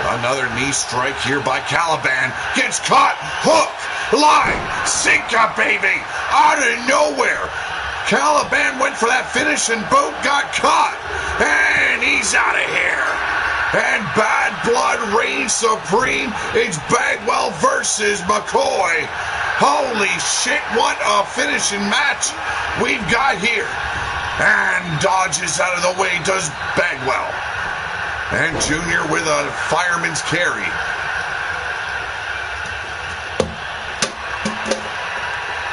Another knee strike here by Caliban. Gets caught. Hook. Line. Sinker, baby. Out of nowhere. Caliban went for that finishing boot. Got caught. And he's out of here. And bad blood reigns supreme. It's Bagwell versus McCoy. Holy shit. What a finishing match we've got here. And dodges out of the way does Bagwell. And Junior with a fireman's carry.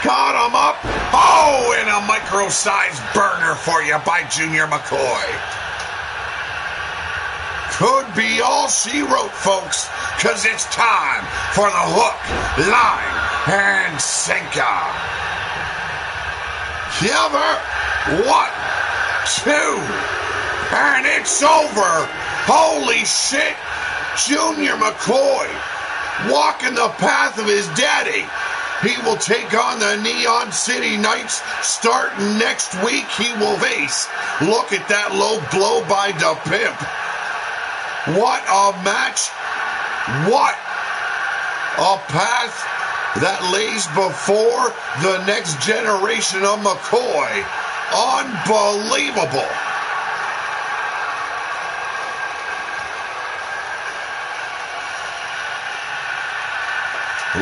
Got him up. Oh, and a micro-sized burner for you by Junior McCoy. Could be all she wrote, folks, because it's time for the hook, line, and sinker. Cover. 1, 2. And it's over. Holy shit. Junior McCoy walking the path of his daddy. He will take on the Neon City Knights starting next week. He will face. Look at that low blow by the Pimp. What a match. What a path that lays before the next generation of McCoy. Unbelievable.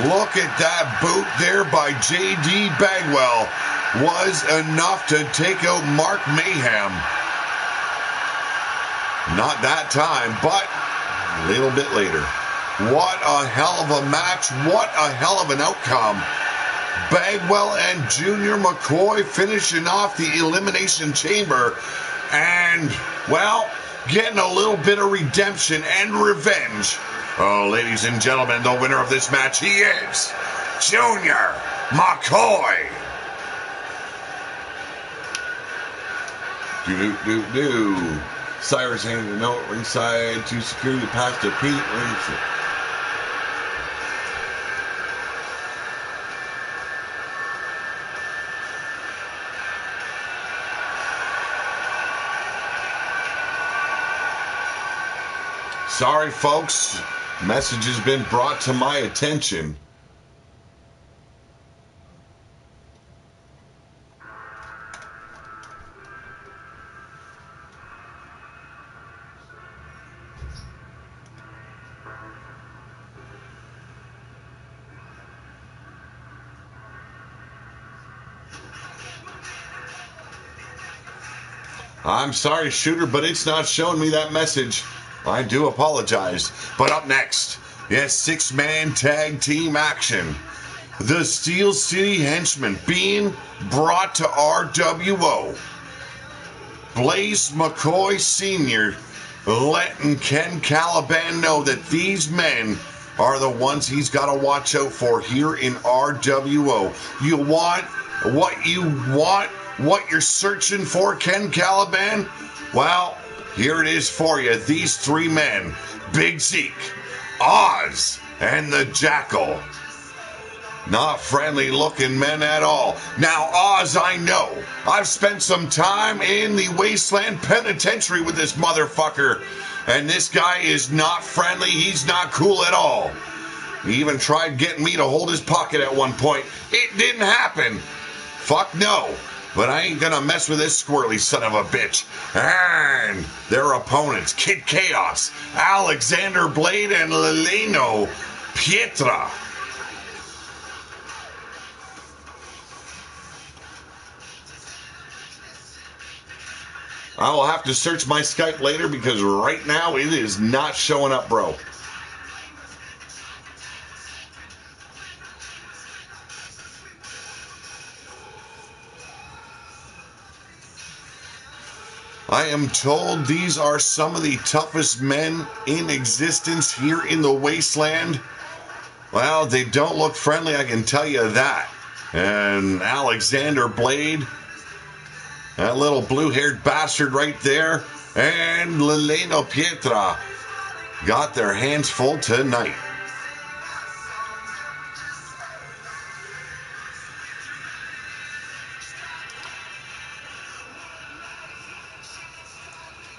Look at that boot there by J.D. Bagwell. Was enough to take out Mark Mayhem. Not that time, but a little bit later. What a hell of a match. What a hell of an outcome. Bagwell and Junior McCoy finishing off the Elimination Chamber. And, well, getting a little bit of redemption and revenge. Oh, ladies and gentlemen, the winner of this match, he is Junior McCoy. Do. Cyrus handed a note ringside to security pass to Pete. Sorry, folks. Message has been brought to my attention. I'm sorry, Shooter, but it's not showing me that message. I do apologize. But up next, yes, 6-man tag team action. The Steel City Henchmen being brought to RWO. Blaze McCoy Sr. letting Ken Caliban know that these men are the ones he's got to watch out for here in RWO. You want what you're searching for, Ken Caliban? Well, here it is for you. These three men, Big Zeke, Oz, and the Jackal. Not friendly looking men at all. Now, Oz, I know. I've spent some time in the Wasteland Penitentiary with this motherfucker. And this guy is not friendly. He's not cool at all. He even tried getting me to hold his pocket at one point. It didn't happen. Fuck no. But I ain't gonna mess with this squirrely son of a bitch. And their opponents, Kid Chaos, Alexander Blade, and Leleno Pietra. I will have to search my Skype later because right now it is not showing up, bro. I am told these are some of the toughest men in existence here in the Wasteland. Well, they don't look friendly, I can tell you that. And Alexander Blade, that little blue-haired bastard right there, and Leleno Pietra got their hands full tonight.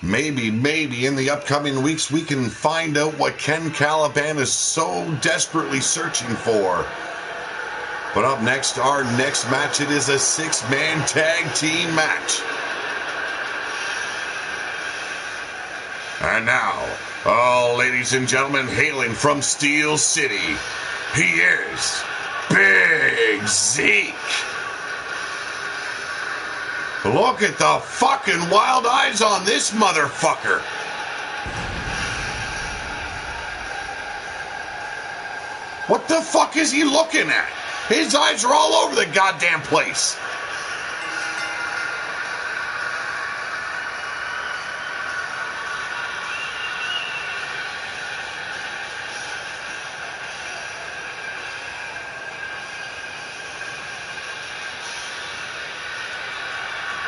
Maybe in the upcoming weeks we can find out what Ken Caliban is so desperately searching for. But up next, our next match, it is a 6-man tag team match. And now, ladies and gentlemen, hailing from Steel City, he is Big Zeke. Look at the fucking wild eyes on this motherfucker. What the fuck is he looking at? His eyes are all over the goddamn place.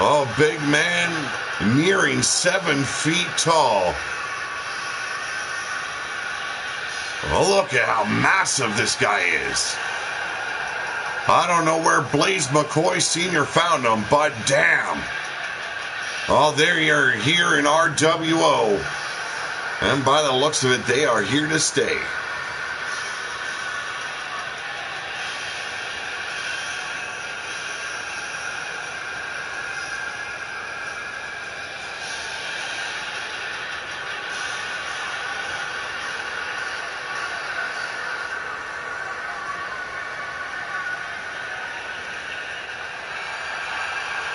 Oh, big man, nearing 7 feet tall. Oh, look at how massive this guy is. I don't know where Blaze McCoy Sr. found him, but damn. Oh, they are here in RWO. And by the looks of it, they are here to stay.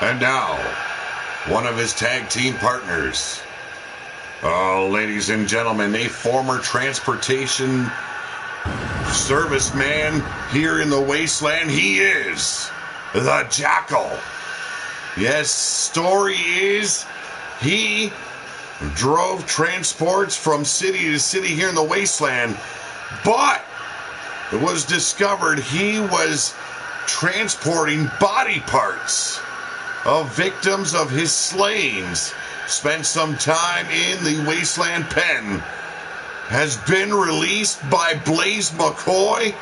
And now, one of his tag team partners. Oh, ladies and gentlemen, a former transportation serviceman here in the Wasteland. He is the Jackal. Yes, story is he drove transports from city to city here in the Wasteland, but it was discovered he was transporting body parts of victims of his slayings. Spent some time in the Wasteland pen. Has been released by Blaze McCoy.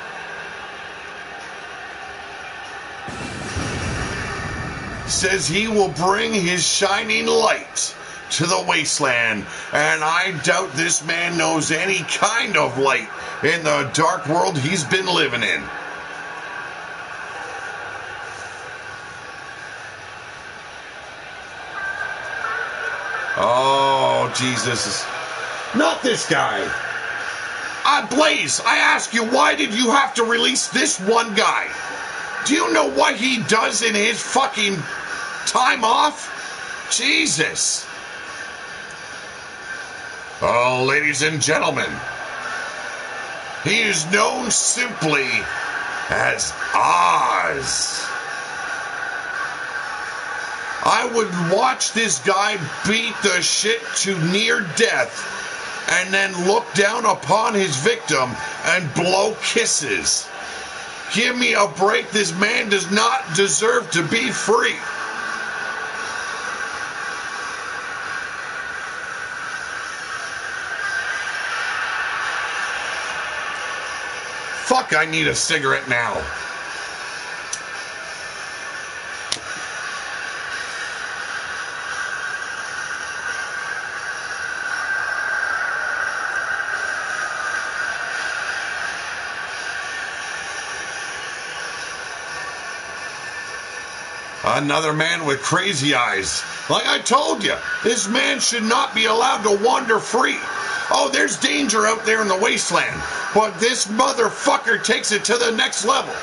Says he will bring his shining light to the Wasteland. And I doubt this man knows any kind of light in the dark world he's been living in. Oh, Jesus. Not this guy. Blaze, I ask you, why did you have to release this one guy? Do you know what he does in his fucking time off? Jesus. Oh, ladies and gentlemen, he is known simply as Oz. I would watch this guy beat the shit to near death and then look down upon his victim and blow kisses. Give me a break. This man does not deserve to be free. Fuck, I need a cigarette now. Another man with crazy eyes. Like I told you, this man should not be allowed to wander free. Oh, there's danger out there in the wasteland, but this motherfucker takes it to the next level.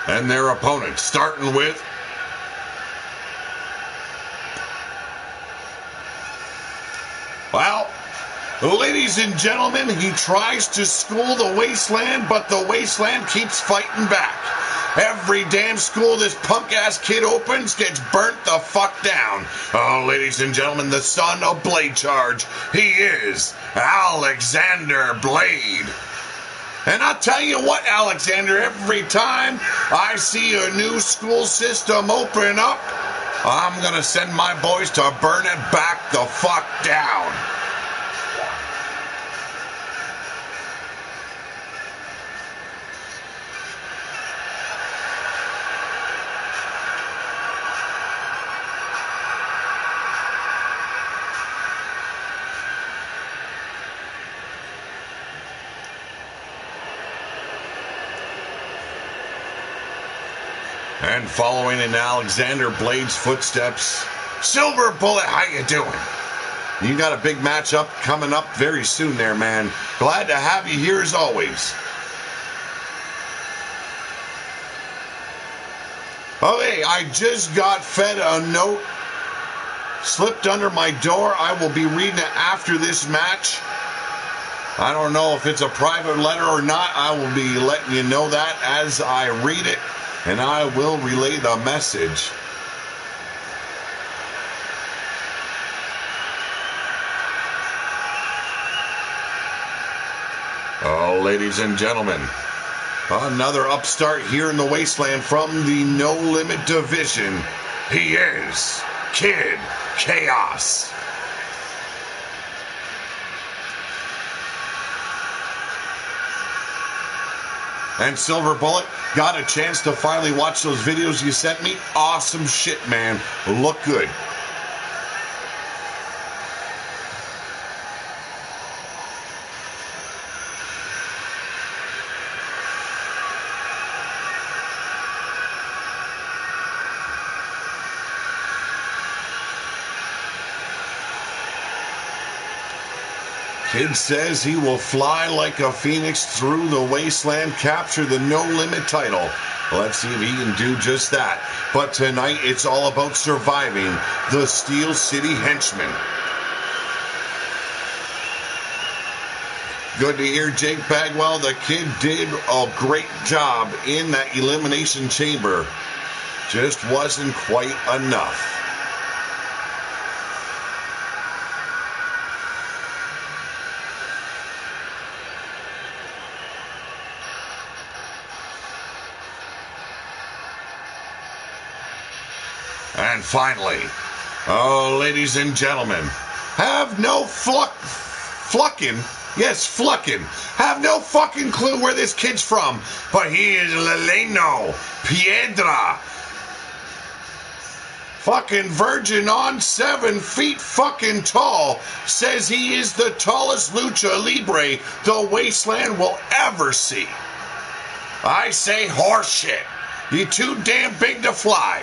And their opponent, starting with well, ladies and gentlemen, he tries to school the wasteland, but the wasteland keeps fighting back. Every damn school this punk-ass kid opens gets burnt the fuck down. Oh, ladies and gentlemen, the son of Blade Charge, he is Alexander Blade. And I'll tell you what, Alexander, every time I see a new school system open up, I'm going to send my boys to burn it back the fuck down. And following in Alexander Blade's footsteps, Silver Bullet, how you doing? You got a big matchup coming up very soon there, man. Glad to have you here as always. Oh, hey, I just got fed a note. Slipped under my door. I will be reading it after this match. I don't know if it's a private letter or not. I will be letting you know that as I read it. And I will relay the message. Oh, ladies and gentlemen, another upstart here in the wasteland from the No Limit division. He is Kid Chaos. And Silver Bullet, got a chance to finally watch those videos you sent me? Awesome shit, man. Look good. Kid says he will fly like a phoenix through the wasteland, capture the No Limit title. Let's see if he can do just that. But tonight, it's all about surviving the Steel City Henchmen. Good to hear, Jake Bagwell. The kid did a great job in that Elimination Chamber. Just wasn't quite enough. And finally, oh, ladies and gentlemen, have no flucking, have no fucking clue where this kid's from, but he is Leleno Piedra. Fucking virgin on 7 feet fucking tall, says he is the tallest lucha libre the wasteland will ever see. I say horse shit. You too damn big to fly.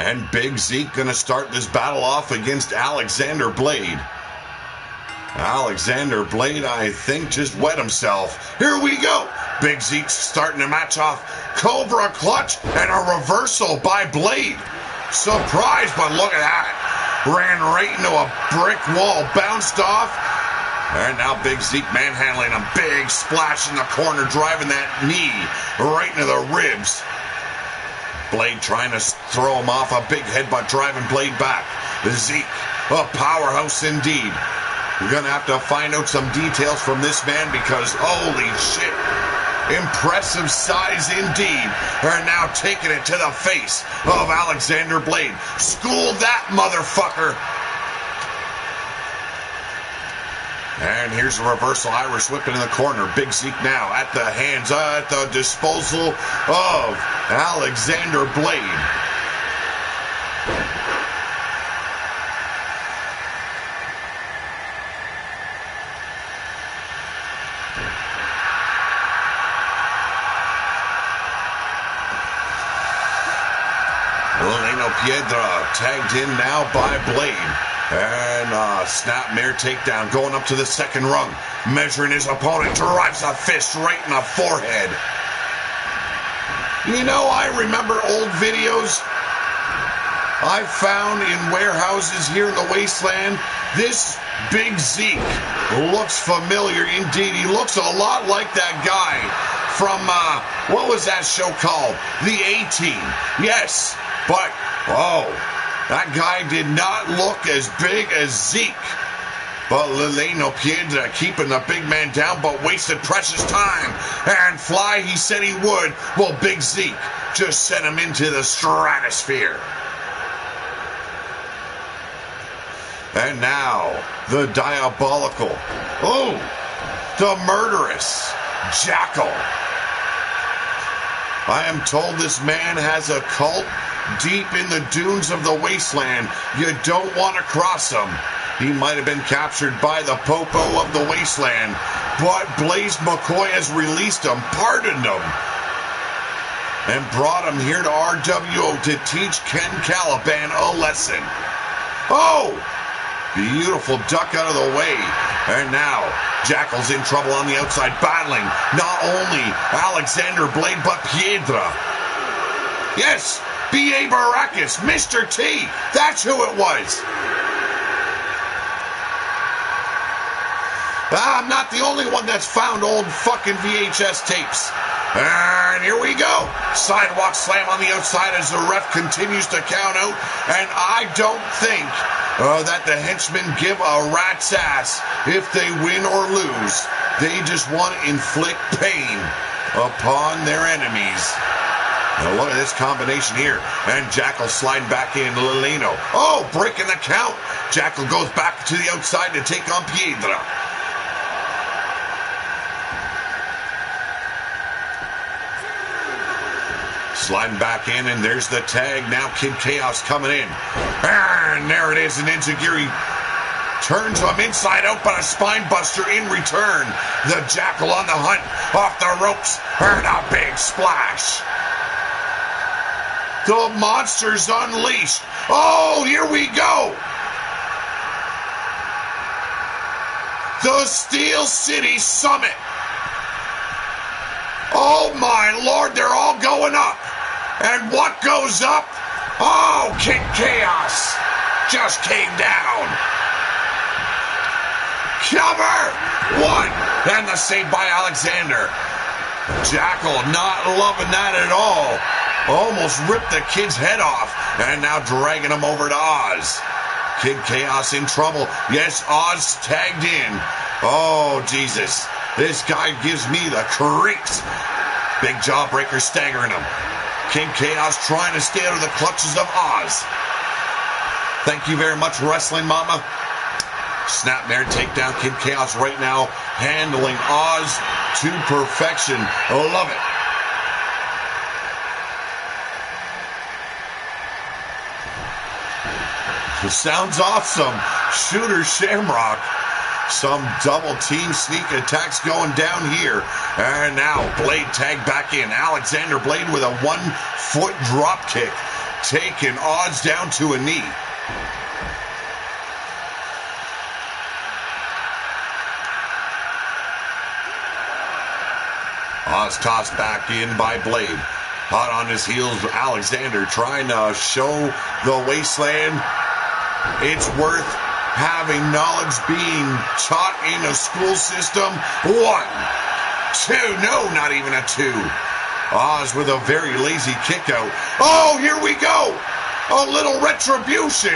And Big Zeke gonna start this battle off against Alexander Blade. Alexander Blade, I think, just wet himself. Here we go. Big Zeke's starting to match off. Cobra clutch and a reversal by Blade. Surprise, but look at that. Ran right into a brick wall, bounced off. And now Big Zeke manhandling him. Big splash in the corner, driving that knee right into the ribs. Blade trying to throw him off. A big headbutt driving Blade back. Zeke, a powerhouse indeed. We're going to have to find out some details from this man because, holy shit, impressive size indeed. They're now taking it to the face of Alexander Blade. School that motherfucker. And here's a reversal Irish whipping in the corner. Big Zeke now at the hands, at the disposal of Alexander Blade. Piedra tagged in now by Blade. And snapmare takedown going up to the second rung. Measuring his opponent, drives a fist right in the forehead. You know, I remember old videos I found in warehouses here in the wasteland. This Big Zeke looks familiar indeed. He looks a lot like that guy from, what was that show called? The A-Team. Yes, but, oh, that guy did not look as big as Zeke. But Lileno Piedra keeping the big man down, but wasted precious time. And fly, he said he would. Well, Big Zeke just sent him into the stratosphere. And now, the diabolical, the murderous Jackal. I am told this man has a cult deep in the dunes of the wasteland. You don't want to cross him. He might have been captured by the Popo of the wasteland, but Blaze McCoy has released him, pardoned him, and brought him here to RWO to teach Ken Caliban a lesson. Oh! Beautiful duck out of the way. And now, Jackal's in trouble on the outside, battling not only Alexander Blade, but Piedra. Yes, B.A. Baracus, Mr. T. That's who it was. I'm not the only one that's found old fucking VHS tapes. And here we go. Sidewalk slam on the outside as the ref continues to count out. And I don't think that the henchmen give a rat's ass if they win or lose. They just want to inflict pain upon their enemies. Now look at this combination here. And Jackal sliding back in Lileno. Oh, breaking the count. Jackal goes back to the outside to take on Piedra. Sliding back in, and there's the tag. Now Kid Chaos coming in. And there it is, and Enziguri turns him inside out, but a spine buster in return. The Jackal on the hunt, off the ropes, and a big splash. The monster's unleashed. Oh, here we go. The Steel City Summit. Oh my Lord, they're all going up. And what goes up? Oh, Kid Chaos just came down. Cover! One! And the save by Alexander. Jackal not loving that at all. Almost ripped the kid's head off. And now dragging him over to Oz. Kid Chaos in trouble. Yes, Oz tagged in. Oh, Jesus. This guy gives me the creeps. Big jawbreaker staggering him. Kid Chaos trying to stay out of the clutches of Oz. Thank you very much, Wrestling Mama. Snapmare takedown. Kid Chaos right now handling Oz to perfection. Love it. Sounds awesome. Shooter Shamrock. Some double team sneak attacks going down here. And now Blade tagged back in. Alexander Blade with a 1 foot drop kick. taking Oz down to a knee. Oz tossed back in by Blade. Hot on his heels, Alexander trying to show the wasteland it's worth having knowledge being taught in a school system. 1, 2, no, not even a 2. Oz with a very lazy kick out. Oh, here we go. A little retribution.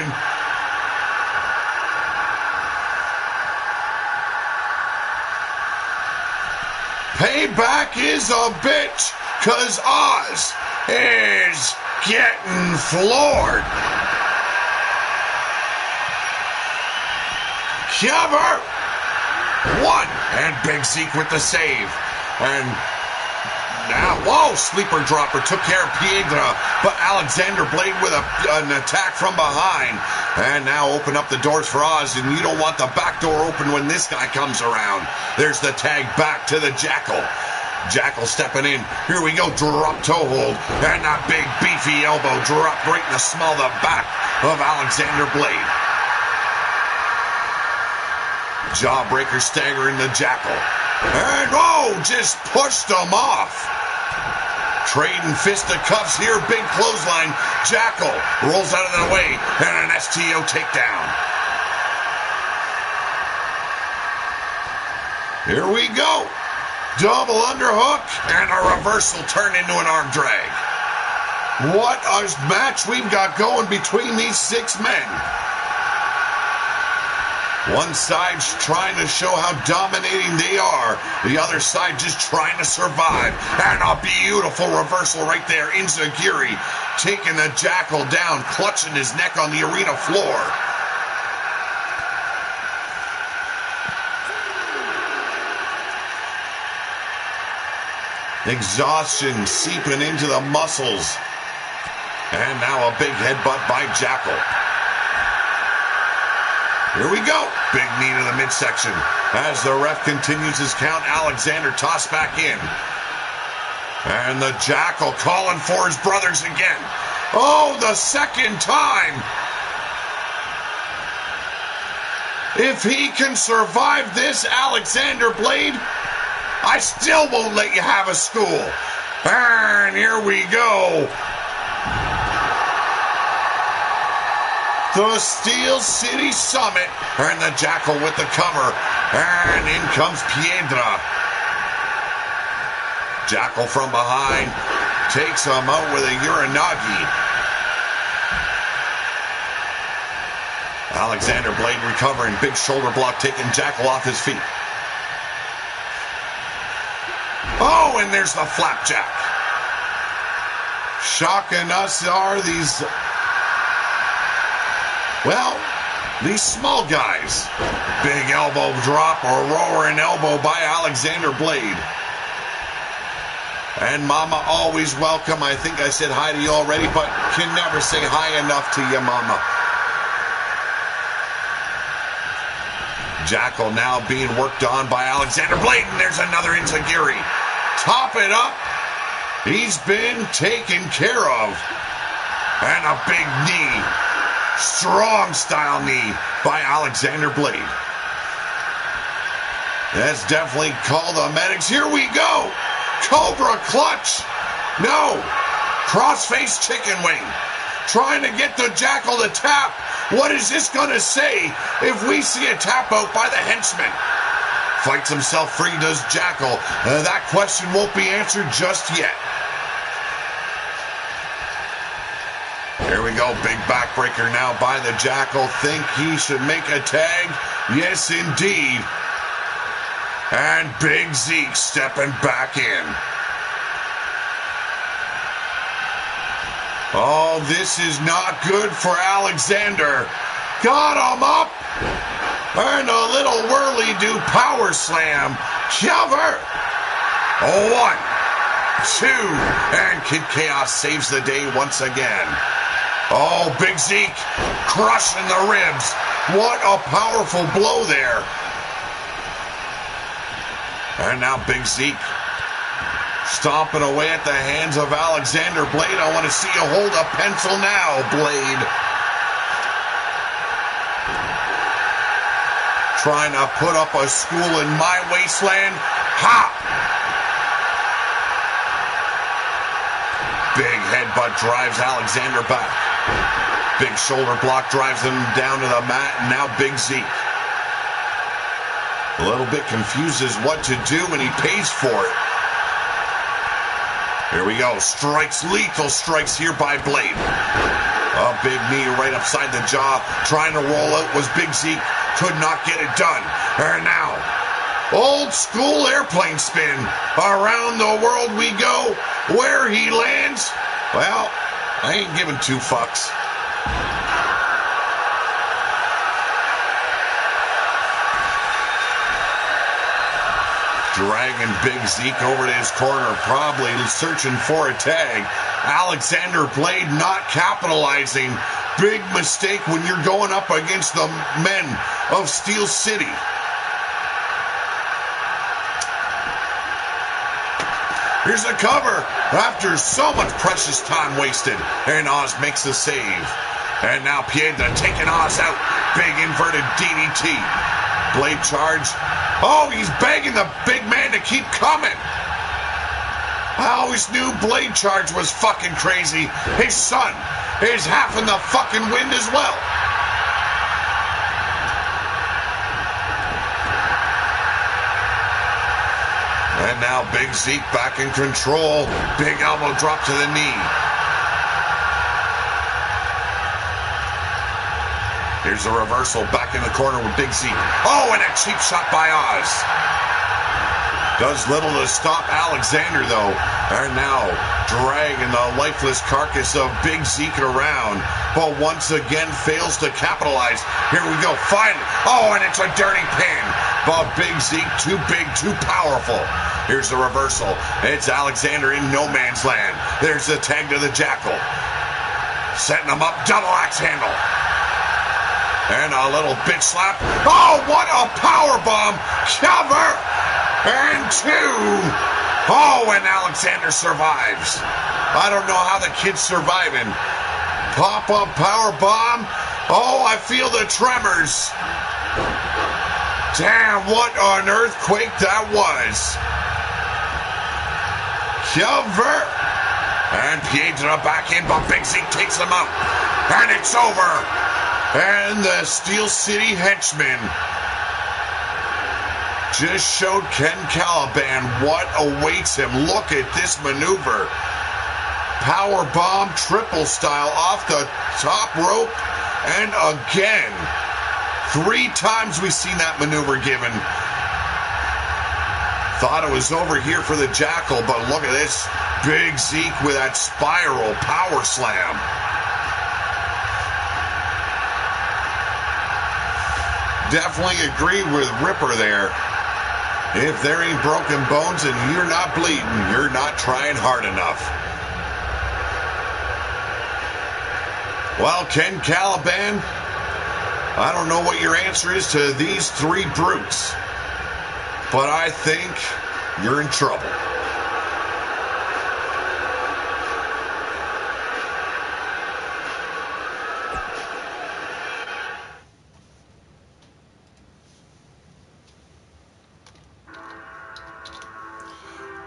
Payback is a bitch, cause Oz is getting floored. Cover. 1, and Big Zeke with the save. And now, whoa, sleeper dropper took care of Piedra, but Alexander Blade with an attack from behind. And now open up the doors for Oz, and you don't want the back door open when this guy comes around. There's the tag back to the Jackal. Jackal stepping in. Here we go, drop toe hold. And that big beefy elbow dropped right in the small of the back of Alexander Blade. Jawbreaker staggering the Jackal. And oh, just pushed him off. Trading fisticuffs here, big clothesline. Jackal rolls out of the way, and an STO takedown. Here we go. Double underhook, and a reversal turned into an arm drag. What a match we've got going between these 6 men. One side's trying to show how dominating they are. The other side just trying to survive. And a beautiful reversal right there. Enziguri taking the Jackal down, clutching his neck on the arena floor. Exhaustion seeping into the muscles. And now a big headbutt by Jackal. Here we go. Big knee to the midsection. As the ref continues his count, Alexander tossed back in. And the Jackal calling for his brothers again. Oh, the second time. If he can survive this, Alexander Blade, I still won't let you have a school. And here we go. The Steel City Summit, and the Jackal with the cover, and in comes Piedra. Jackal from behind takes him out with a Uranagi. Alexander Blade recovering, big shoulder block taking Jackal off his feet. Oh, and there's the flapjack. Shocking us are these... well, these small guys. Big elbow drop or roaring elbow by Alexander Blade. And Mama always welcome. I think I said hi to you already, but can never say hi enough to you, Mama. Jackal now being worked on by Alexander Blade, and there's another Enziguri. Top it up. He's been taken care of. And a big knee. Strong style knee by Alexander Blade. That's definitely called the medics. Here we go. Cobra clutch. No. Crossface chicken wing. Trying to get the Jackal to tap. What is this going to say if we see a tap out by the henchman? Fights himself free, does Jackal. That question won't be answered just yet. Here we go, big backbreaker now by the Jackal. Think he should make a tag? Yes, indeed. And Big Zeke stepping back in. Oh, this is not good for Alexander. Got him up. And a little whirly-do power slam. Cover. 1, 2, and Kid Chaos saves the day once again. Oh, Big Zeke crushing the ribs. What a powerful blow there. And now Big Zeke Stomping away at the hands of Alexander Blade. I want to see you hold a pencil now, Blade. Trying to put up a school in my wasteland. Ha! Big headbutt drives Alexander back. Big shoulder block drives him down to the mat, and now Big Zeke. A little bit confused as what to do, and he pays for it. Here we go. Strikes, lethal strikes here by Blade. A big knee right upside the jaw. Trying to roll out was Big Zeke. Could not get it done. And now, old school airplane spin. Around the world we go. Where he lands, well, I ain't giving two fucks. Dragging Big Zeke over to his corner, probably searching for a tag. Alexander Blade not capitalizing. Big mistake when you're going up against the men of Steel City. Here's a cover after so much precious time wasted. And Oz makes the save. And now Piedra taking Oz out. Big inverted DDT. Blade charge. Oh, he's begging the big man to keep coming. I always knew Blade charge was fucking crazy. His son is half in the fucking wind as well. And now Big Zeke back in control. Big elbow drop to the knee. Here's a reversal back in the corner with Big Zeke. Oh, and a cheap shot by Oz. Does little to stop Alexander, though. And now dragging the lifeless carcass of Big Zeke around. But once again fails to capitalize. Here we go, finally. Oh, and it's a dirty pin. But Big Zeke too big, too powerful. Here's the reversal. It's Alexander in no man's land. There's the tag to the Jackal. Setting him up, double axe handle. And a little bitch slap. Oh, what a power bomb. Cover. And two. Oh, and Alexander survives. I don't know how the kid's surviving. Pop-up power bomb. Oh, I feel the tremors. Damn, what an earthquake that was. Cover. And Piedra back in, but Big Zeke takes him out. And it's over. And the Steel City henchman just showed Ken Caliban what awaits him. Look at this maneuver. Power bomb, triple style off the top rope. And again, 3 times we've seen that maneuver given. Thought it was over here for the Jackal, but look at this. Big Zeke with that spiral power slam. Definitely agreed with Ripper there. If there ain't broken bones and you're not bleeding, you're not trying hard enough. Well, Ken Caliban, I don't know what your answer is to these 3 brutes, but I think you're in trouble.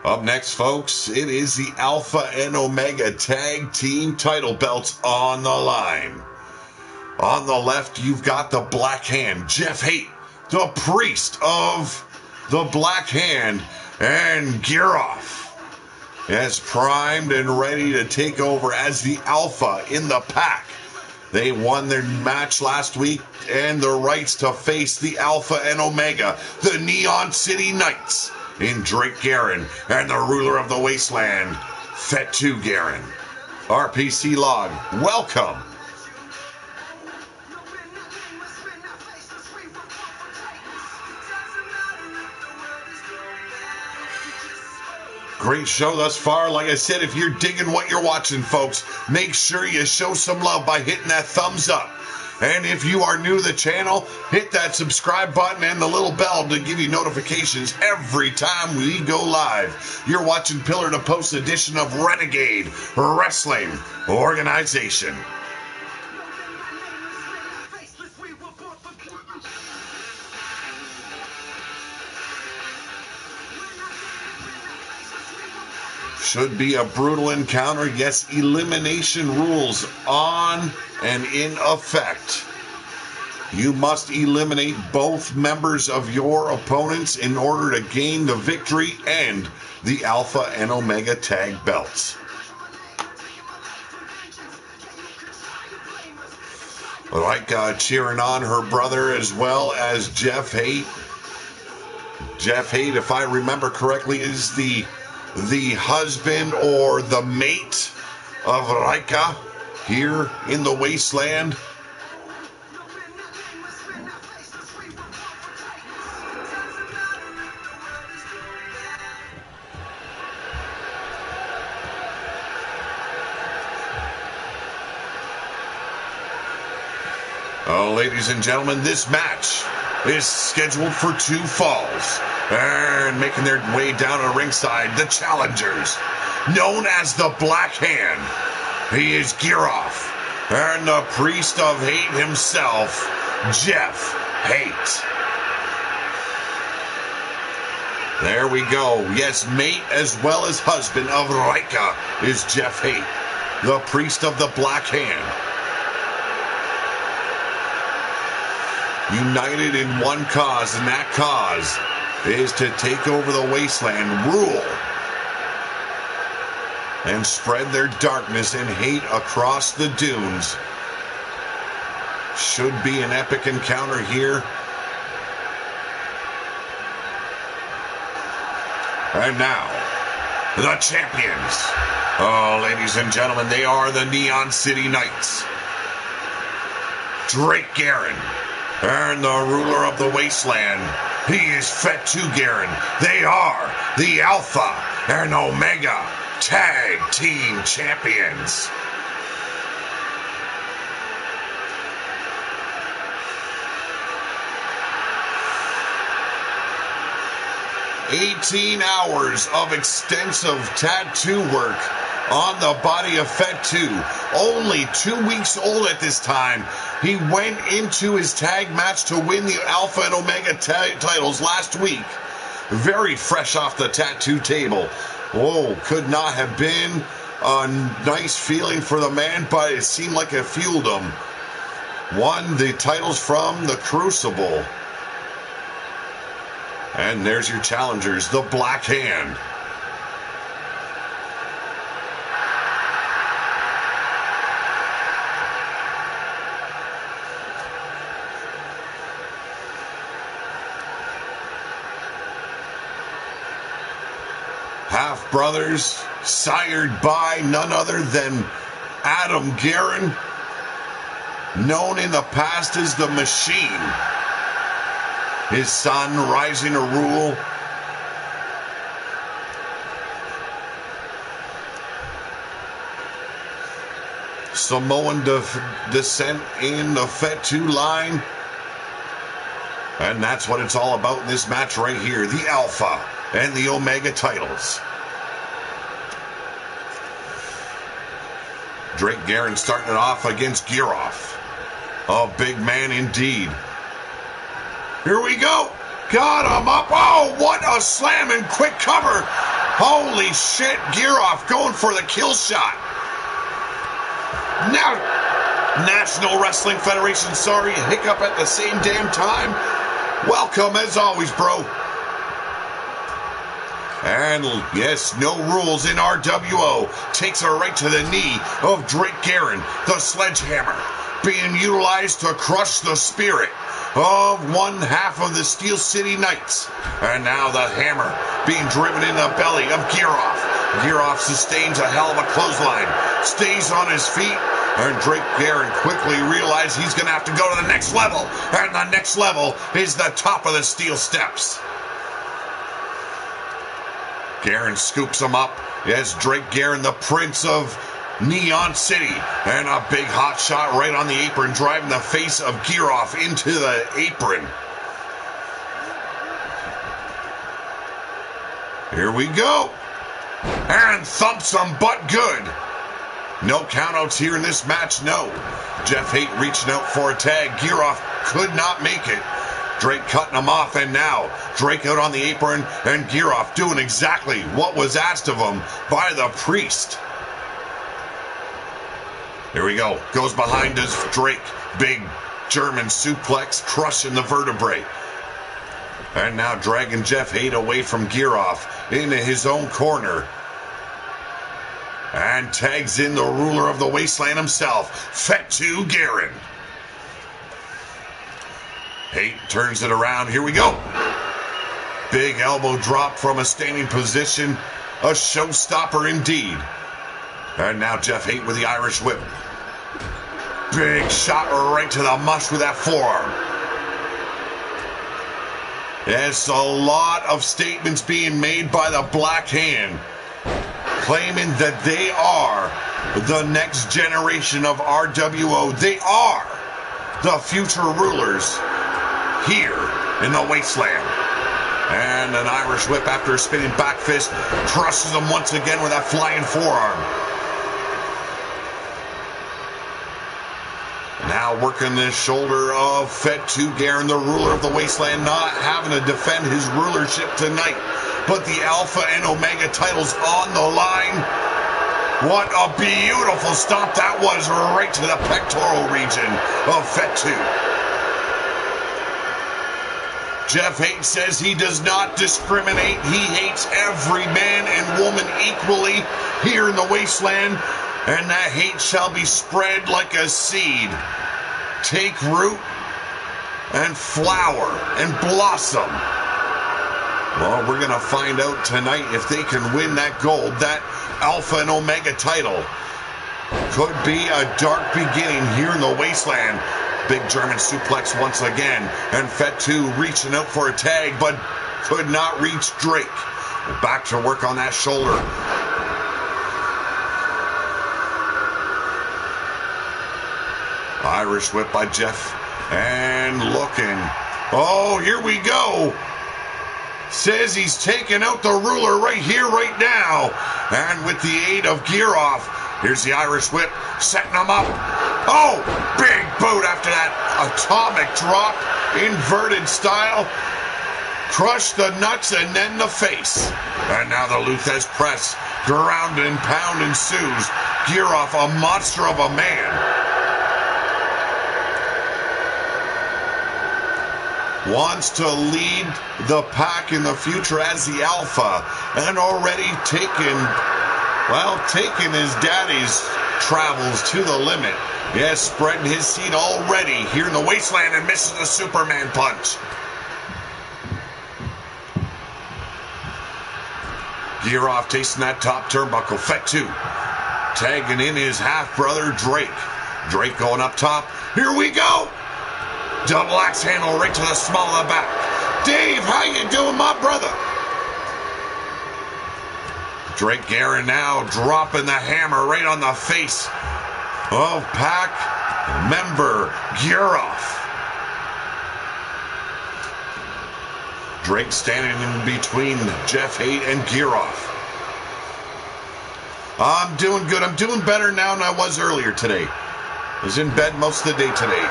Up next, folks, it is the Alpha and Omega Tag Team title belts on the line. On the left, you've got the Black Hand, Jeff Haight, the priest of the Black Hand, and Giroff is primed and ready to take over as the Alpha in the pack. They won their match last week and the rights to face the Alpha and Omega, the Neon City Knights, in Drake Guerin and the ruler of the wasteland, Fatu Guerin. RPC log, welcome. Great show thus far. Like I said, if you're digging what you're watching, folks, make sure you show some love by hitting that thumbs up. And if you are new to the channel, hit that subscribe button and the little bell to give you notifications every time we go live. You're watching Pillar to Post edition of Renegade Wrestling Organization. Should be a brutal encounter. Yes, elimination rules on and in effect. You must eliminate both members of your opponents in order to gain the victory and the Alpha and Omega tag belts. Like cheering on her brother as well as Jeff Haight. Jeff Haight, if I remember correctly, is the husband or the mate of Rika here in the wasteland. Oh, ladies and gentlemen, this match is scheduled for 2 falls. And making their way down to ringside, the challengers, known as the Black Hand. He is Giroff, and the priest of hate himself, Jeff Haight. There we go. Yes, mate as well as husband of Rika is Jeff Haight, the priest of the Black Hand. United in one cause, and that cause is to take over the wasteland, rule, and spread their darkness and hate across the dunes. Should be an epic encounter here. And now, the champions. Oh, ladies and gentlemen, they are the Neon City Knights. Drake Guerin, and the ruler of the wasteland, he is Fatu Guerin. They are the Alpha and Omega Tag Team Champions. "18 hours of extensive tattoo work on the body of Fatu. Only 2 weeks old at this time. He went into his tag match to win the Alpha and Omega titles last week. Very fresh off the tattoo table. Oh, could not have been a nice feeling for the man, but it seemed like it fueled him. Won the titles from the Crucible. And there's your challengers, the Black Hand. Half-brothers, sired by none other than Adam Guerin, known in the past as the Machine. His son rising to rule. Samoan descent in the Fatu line. And that's what it's all about in this match right here. The Alpha and the Omega titles. Drake Guerin starting it off against Giroff. A big man indeed. Here we go. Got him up. Oh, what a slam and quick cover. Holy shit. Giroff going for the kill shot. Now, National Wrestling Federation, sorry, hiccup at the same damn time. Welcome as always, bro. And yes, no rules in RWO. Takes her right to the knee of Drake Guerin. The sledgehammer being utilized to crush the spirit of one half of the Steel City Knights. And now the hammer being driven in the belly of Giroff. Giroff sustains a hell of a clothesline. Stays on his feet. And Drake Guerin quickly realized he's going to have to go to the next level. And the next level is the top of the steel steps. Guerin scoops him up. Yes, Drake Guerin, the prince of Neon City. And a big hot shot right on the apron, driving the face of Giroff into the apron. Here we go. And thumps him, but good. No countouts here in this match, no. Jeff Haight reaching out for a tag. Giroff could not make it. Drake cutting him off, and now Drake out on the apron, and Giroff doing exactly what was asked of him by the Priest. Here we go. Goes behind us, Drake. Big German suplex, crushing the vertebrae. And now dragging Jeff Haight away from Giroff into his own corner. And tags in the ruler of the wasteland himself, Fatu Garin. Haight turns it around. Here we go. Big elbow drop from a standing position. A showstopper indeed. And now Jeff Haight with the Irish whip. Big shot right to the mush with that forearm. Yes, a lot of statements being made by the Black Hand, claiming that they are the next generation of RWO. They are the future rulers here in the wasteland. And an Irish whip after a spinning back fist crushes him once again with that flying forearm. Now working the shoulder of Fatu Garin, the ruler of the wasteland, not having to defend his rulership tonight. But the Alpha and Omega titles on the line. What a beautiful stomp that was, right to the pectoral region of Fatu. Jeff Haight says he does not discriminate. He hates every man and woman equally here in the wasteland. And that hate shall be spread like a seed. Take root and flower and blossom. Well, we're going to find out tonight if they can win that gold, that Alpha and Omega title. Could be a dark beginning here in the wasteland. Big German suplex once again. And Fatu reaching out for a tag, but could not reach Drake. Back to work on that shoulder. Irish whip by Jeff. And looking. Oh, here we go. Says he's taking out the ruler right here, right now. And with the aid of Giroff, here's the Irish whip, setting him up. Oh, big boot after that atomic drop, inverted style. Crush the nuts and then the face. And now the Luthez press, ground and pound ensues. Giroff, a monster of a man. Wants to lead the pack in the future as the Alpha, and already taken his daddy's travels to the limit. Yes, spreading his seed already here in the wasteland and misses the Superman punch. Giroff tasting that top turnbuckle. Fatu tagging in his half-brother Drake. Drake going up top. Here we go. Double axe handle right to the small of the back. Dave, how you doing, my brother? Drake Garin now dropping the hammer right on the face of Pac member Giroff. Drake standing in between Jeff Haight and Giroff. I'm doing good. I'm doing better now than I was earlier today. I was in bed most of the day today.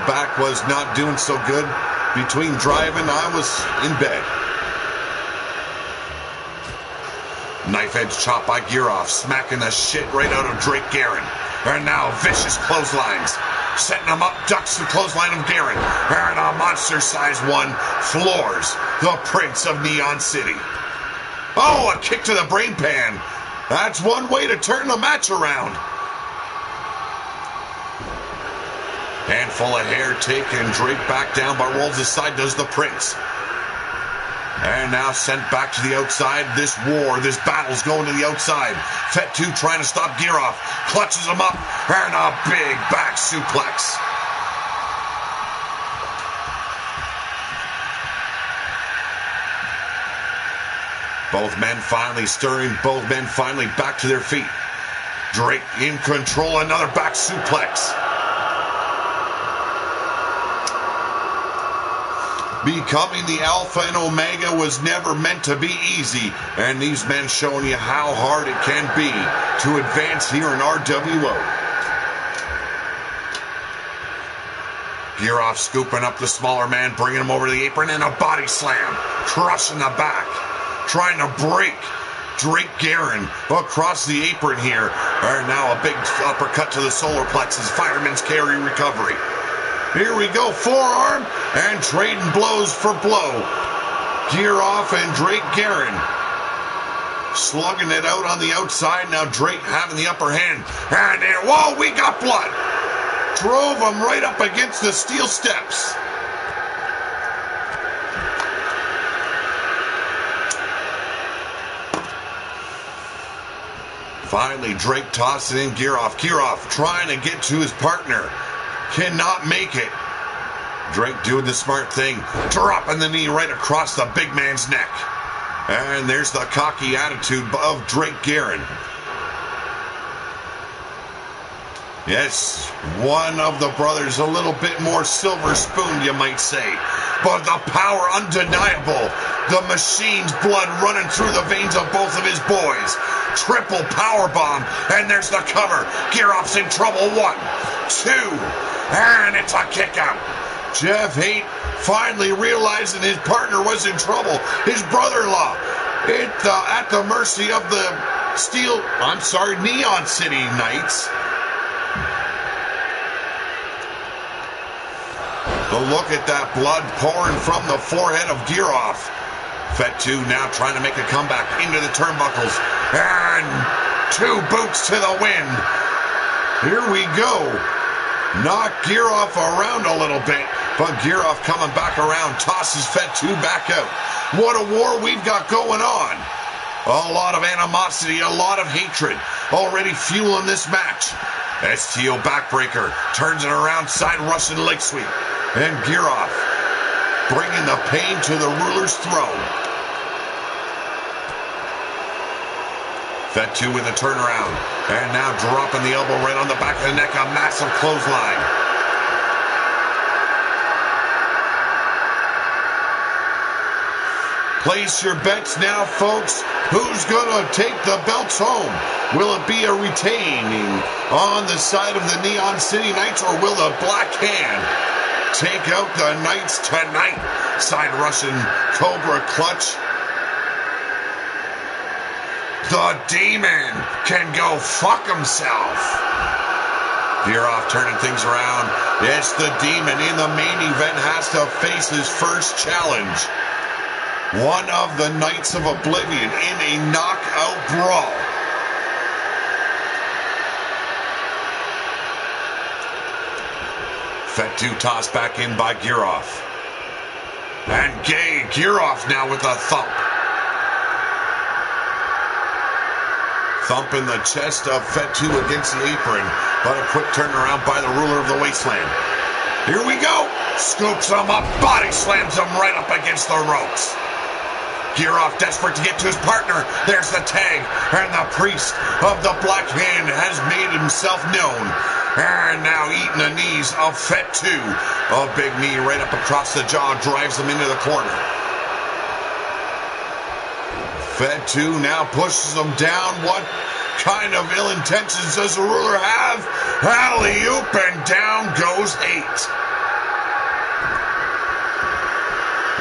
Back was not doing so good. Between driving, I was in bed. Knife edge chop by Giroff, smacking the shit right out of Drake Garin. And now vicious clotheslines. Setting him up, ducks the clothesline of Garin. And a monster-sized one floors the Prince of Neon City. Oh, a kick to the brain pan. That's one way to turn the match around. Handful of hair taken, Drake back down, but rolls aside, does the Prince. And now sent back to the outside. This war, this battle's going to the outside. Fatu trying to stop Giroff. Clutches him up, and a big back suplex. Both men finally stirring, both men finally back to their feet. Drake in control, another back suplex. Becoming the Alpha and Omega was never meant to be easy, and these men showing you how hard it can be to advance here in RWO. Gear off scooping up the smaller man, bringing him over the apron, and a body slam, crushing the back, trying to break Drake Guerin across the apron here. And now a big uppercut to the solar plexus, fireman's carry recovery. Here we go, forearm, and trading blows for blow. Gear off and Drake Guerin slugging it out on the outside. Now Drake having the upper hand. And whoa, we got blood. Drove him right up against the steel steps. Finally, Drake tosses in Gear off. Gear off trying to get to his partner. Cannot make it. Drake doing the smart thing, dropping the knee right across the big man's neck. And there's the cocky attitude of Drake Guerin. Yes, one of the brothers a little bit more silver spoon, you might say. But the power undeniable. The machine's blood running through the veins of both of his boys. Triple power bomb, and there's the cover. Gear-Off's in trouble. 1, 2, and it's a kick out. Jeff Haight finally realizing his partner was in trouble. His brother-in-law at the mercy of the Neon City Knights. But look at that blood pouring from the forehead of Gear-Off. Fett2 now trying to make a comeback into the turnbuckles. And 2 boots to the wind. Here we go. Knock Gear-Off around a little bit. But Gear-Off coming back around. Tosses Fett2 back out. What a war we've got going on. A lot of animosity, a lot of hatred already fueling this match. STO backbreaker turns it around, side Russian leg sweep. And Gear-Off bringing the pain to the ruler's throne. Fett2 with a turnaround. And now dropping the elbow right on the back of the neck. A massive clothesline. Place your bets now, folks. Who's going to take the belts home? Will it be a retaining on the side of the Neon City Knights, or will the Black Hand take out the Knights tonight? Side Russian Cobra clutch. The Demon can go fuck himself. Gear-Off turning things around. Yes, the Demon in the main event has to face his first challenge. One of the Knights of Oblivion in a knockout brawl. Fett2 tossed back in by Gear-Off. And Gear-Off now with a thump. Thump in the chest of Fett2 against the apron. But a quick turnaround by the ruler of the wasteland. Here we go. Scoops him up. Body slams him right up against the ropes. Gear-Off desperate to get to his partner. There's the tag. And the priest of the Black Hand has made himself known. And now eating the knees of Fett2. A big knee right up across the jaw drives him into the corner. Fett2 now pushes him down. What kind of ill intentions does the ruler have? Alley-oop, and down goes Haight.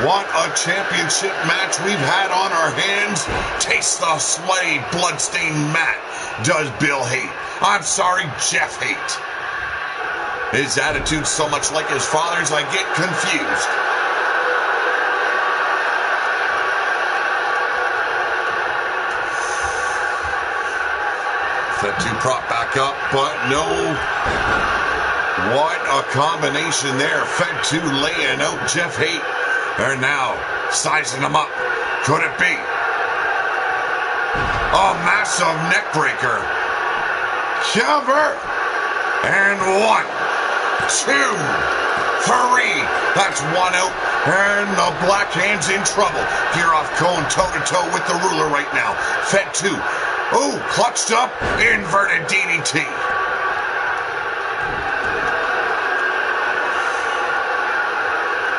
What a championship match we've had on our hands. Taste the sweaty, bloodstained mat, does Bill Haight. I'm sorry, Jeff Haight. His attitude's so much like his father's, I get confused. Fett2 prop back up, but no. What a combination there. Fett2 laying out Jeff Haight. And now, sizing him up. Could it be? A massive neck breaker. Cover. And 1, 2, 3. That's 1 out. And the Black Hand's in trouble. Giroff going toe-to-toe with the ruler right now. Fed 2. Oh, clutched up. Inverted DDT.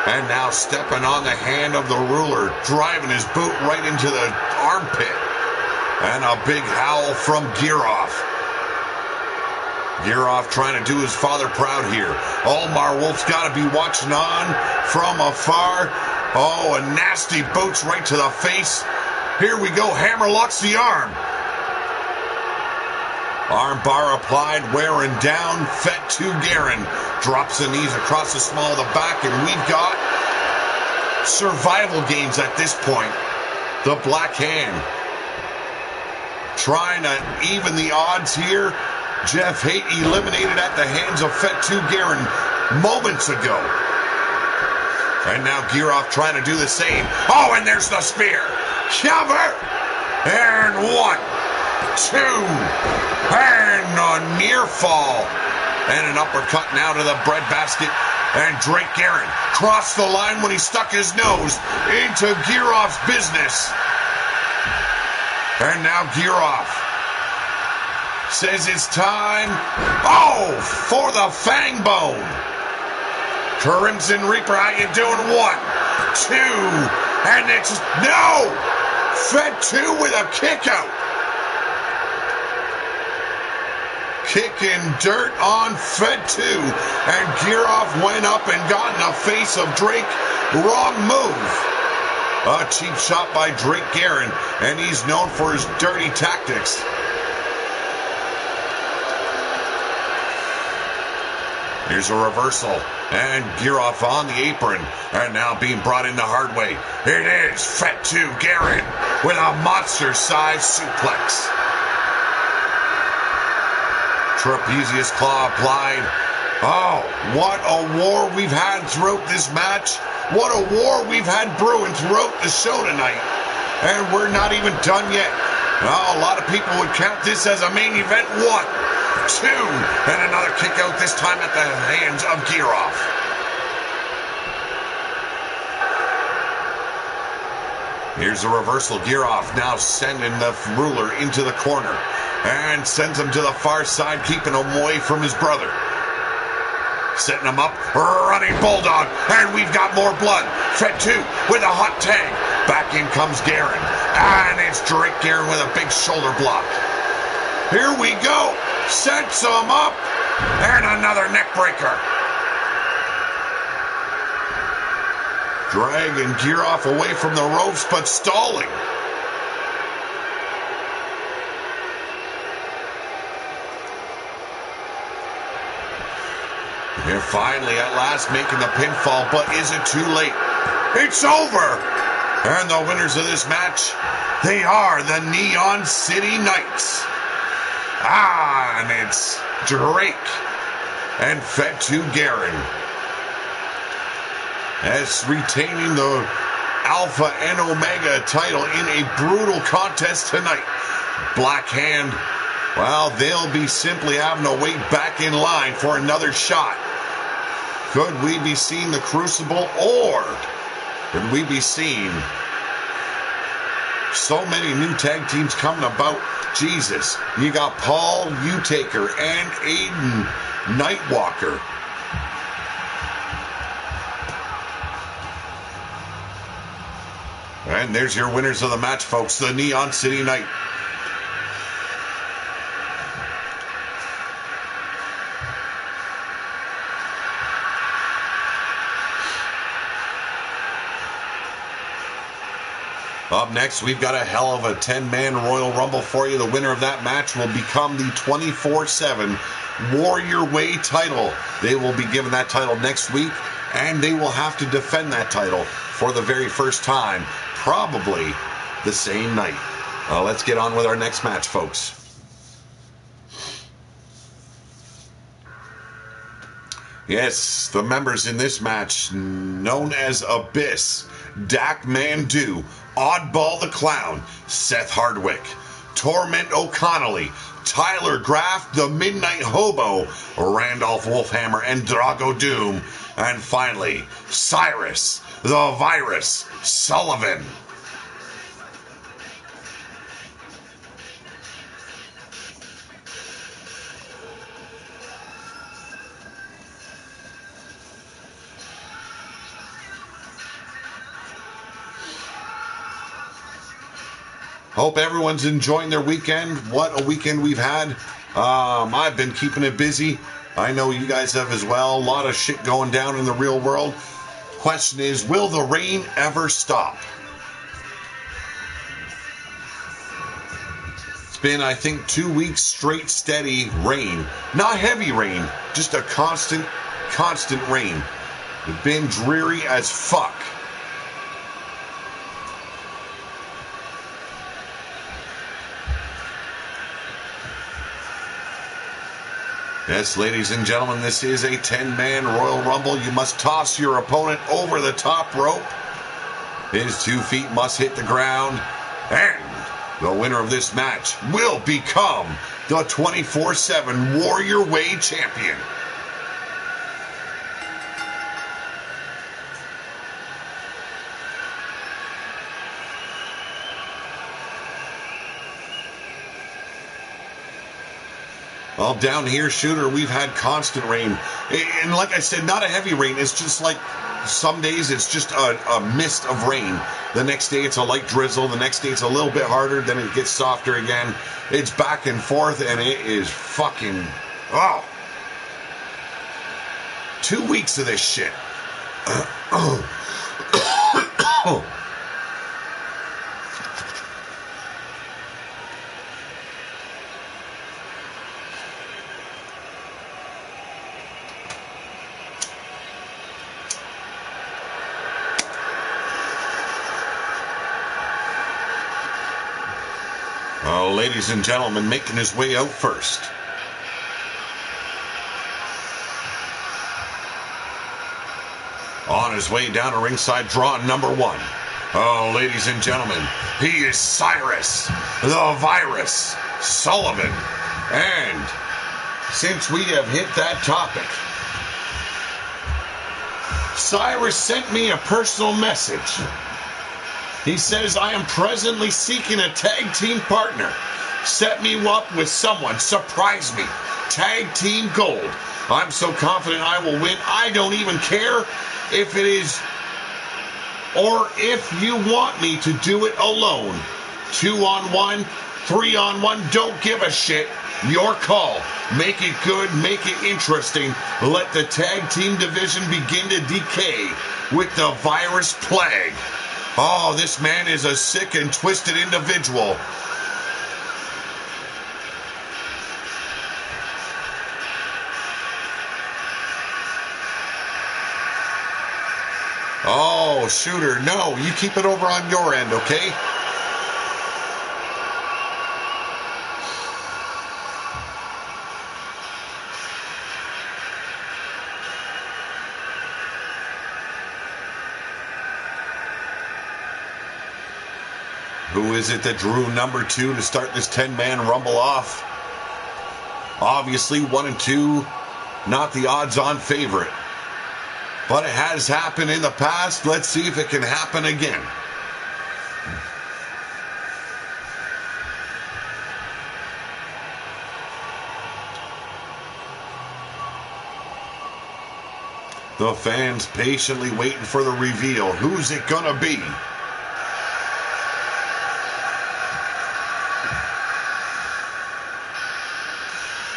And now stepping on the hand of the ruler, driving his boot right into the armpit. And a big howl from Giroff. Giroff trying to do his father proud here. Omar Wolf's got to be watching on from afar. Oh, a nasty boots right to the face. Here we go. Hammer locks the arm. Arm bar applied, wearing down. Fet to Guerin. Drops the knees across the small of the back, and we've got survival games at this point. The Black Hand trying to even the odds here. Jeff Haight eliminated at the hands of Fet to Guerin moments ago. And now Giroff trying to do the same. Oh, and there's the spear. Cover. And 1, 2, and a near fall. And an uppercut now to the breadbasket. And Drake Guerin crossed the line when he stuck his nose into Giroff's business. And now Giroff says it's time. Oh, for the fang bone. Crimson Reaper, how you doing? 1, 2, and it's no. Fed 2 with a kick out. Kicking dirt on Fed 2, and Giroff went up and got in the face of Drake. Wrong move. A cheap shot by Drake Guerin, and he's known for his dirty tactics. Here's a reversal, and Giroff on the apron, and now being brought in the hard way. It is Fet 2 Guerin with a monster-sized suplex. Trapezius claw applied. Oh, what a war we've had throughout this match. What a war we've had brewing throughout the show tonight. And we're not even done yet. Oh, a lot of people would count this as a main event. 1, 2, and another kick out, this time at the hands of Giroff. Here's a reversal. Giroff now sending the ruler into the corner and sends him to the far side, keeping him away from his brother. Setting him up, running Bulldog, and we've got more blood. Fet 2 with a hot tag. Back in comes Guerin, and it's Drake Guerin with a big shoulder block. Here we go. Sets him up, and another neck breaker. Dragging Giroff away from the ropes, but stalling. They're finally at last making the pinfall, but is it too late? It's over! And the winners of this match, they are the Neon City Knights. And it's Drake and Fet 2 Guerin as retaining the Alpha and Omega title in a brutal contest tonight. Black Hand, well, they'll be simply having to wait back in line for another shot. Could we be seeing the Crucible, or could we be seeing so many new tag teams coming about? Jesus, you got Paul Utaker and Aiden Nightwalker. And there's your winners of the match, folks, the Neon City Knight. Up next, we've got a hell of a 10-man Royal Rumble for you. The winner of that match will become the 24/7 Warrior Way title. They will be given that title next week, and they will have to defend that title for the very first time, probably the same night. Let's get on with our next match, folks. Yes, the members in this match, known as Abyss, Dak Mandu, Oddball the Clown, Seth Hardwick, Torment O'Connelly, Tyler Graff, the Midnight Hobo, Randolph Wolfhammer, and Drago Doom. And finally, Cyrus, the Virus Sullivan. Hope everyone's enjoying their weekend. What a weekend we've had. I've been keeping it busy. I know you guys have as well. A lot of shit going down in the real world. Question is, will the rain ever stop? It's been, I think, 2 weeks straight steady rain. Not heavy rain, just a constant rain. It's been dreary as fuck. Yes, ladies and gentlemen, this is a 10-man Royal Rumble. You must toss your opponent over the top rope. His 2 feet must hit the ground. And the winner of this match will become the 24/7 Warrior Way champion. Well, down here, Shooter, we've had constant rain. And like I said, not a heavy rain. It's just like some days it's just a mist of rain. The next day it's a light drizzle. The next day it's a little bit harder. Then it gets softer again. It's back and forth, and it is fucking... Oh. 2 weeks of this shit. Ladies and gentlemen, making his way out first. On his way down to ringside, draw number 1. Oh, ladies and gentlemen, he is Cyrus, the Virus Sullivan. And since we have hit that topic, Cyrus sent me a personal message. He says, I am presently seeking a tag team partner. Set me up with someone. Surprise me. Tag team gold. I'm so confident I will win. I don't even care if it is or if you want me to do it alone. 2-on-1, 3-on-1, don't give a shit. Your call. Make it good, make it interesting. Let the tag team division begin to decay with the virus plague. Oh, this man is a sick and twisted individual. Oh, Shooter, no, you keep it over on your end, okay? Who is it that drew number 2 to start this 10-man Rumble off? Obviously, 1 and 2, not the odds-on favorite. But it has happened in the past. Let's see if it can happen again. The fans patiently waiting for the reveal. Who's it gonna be?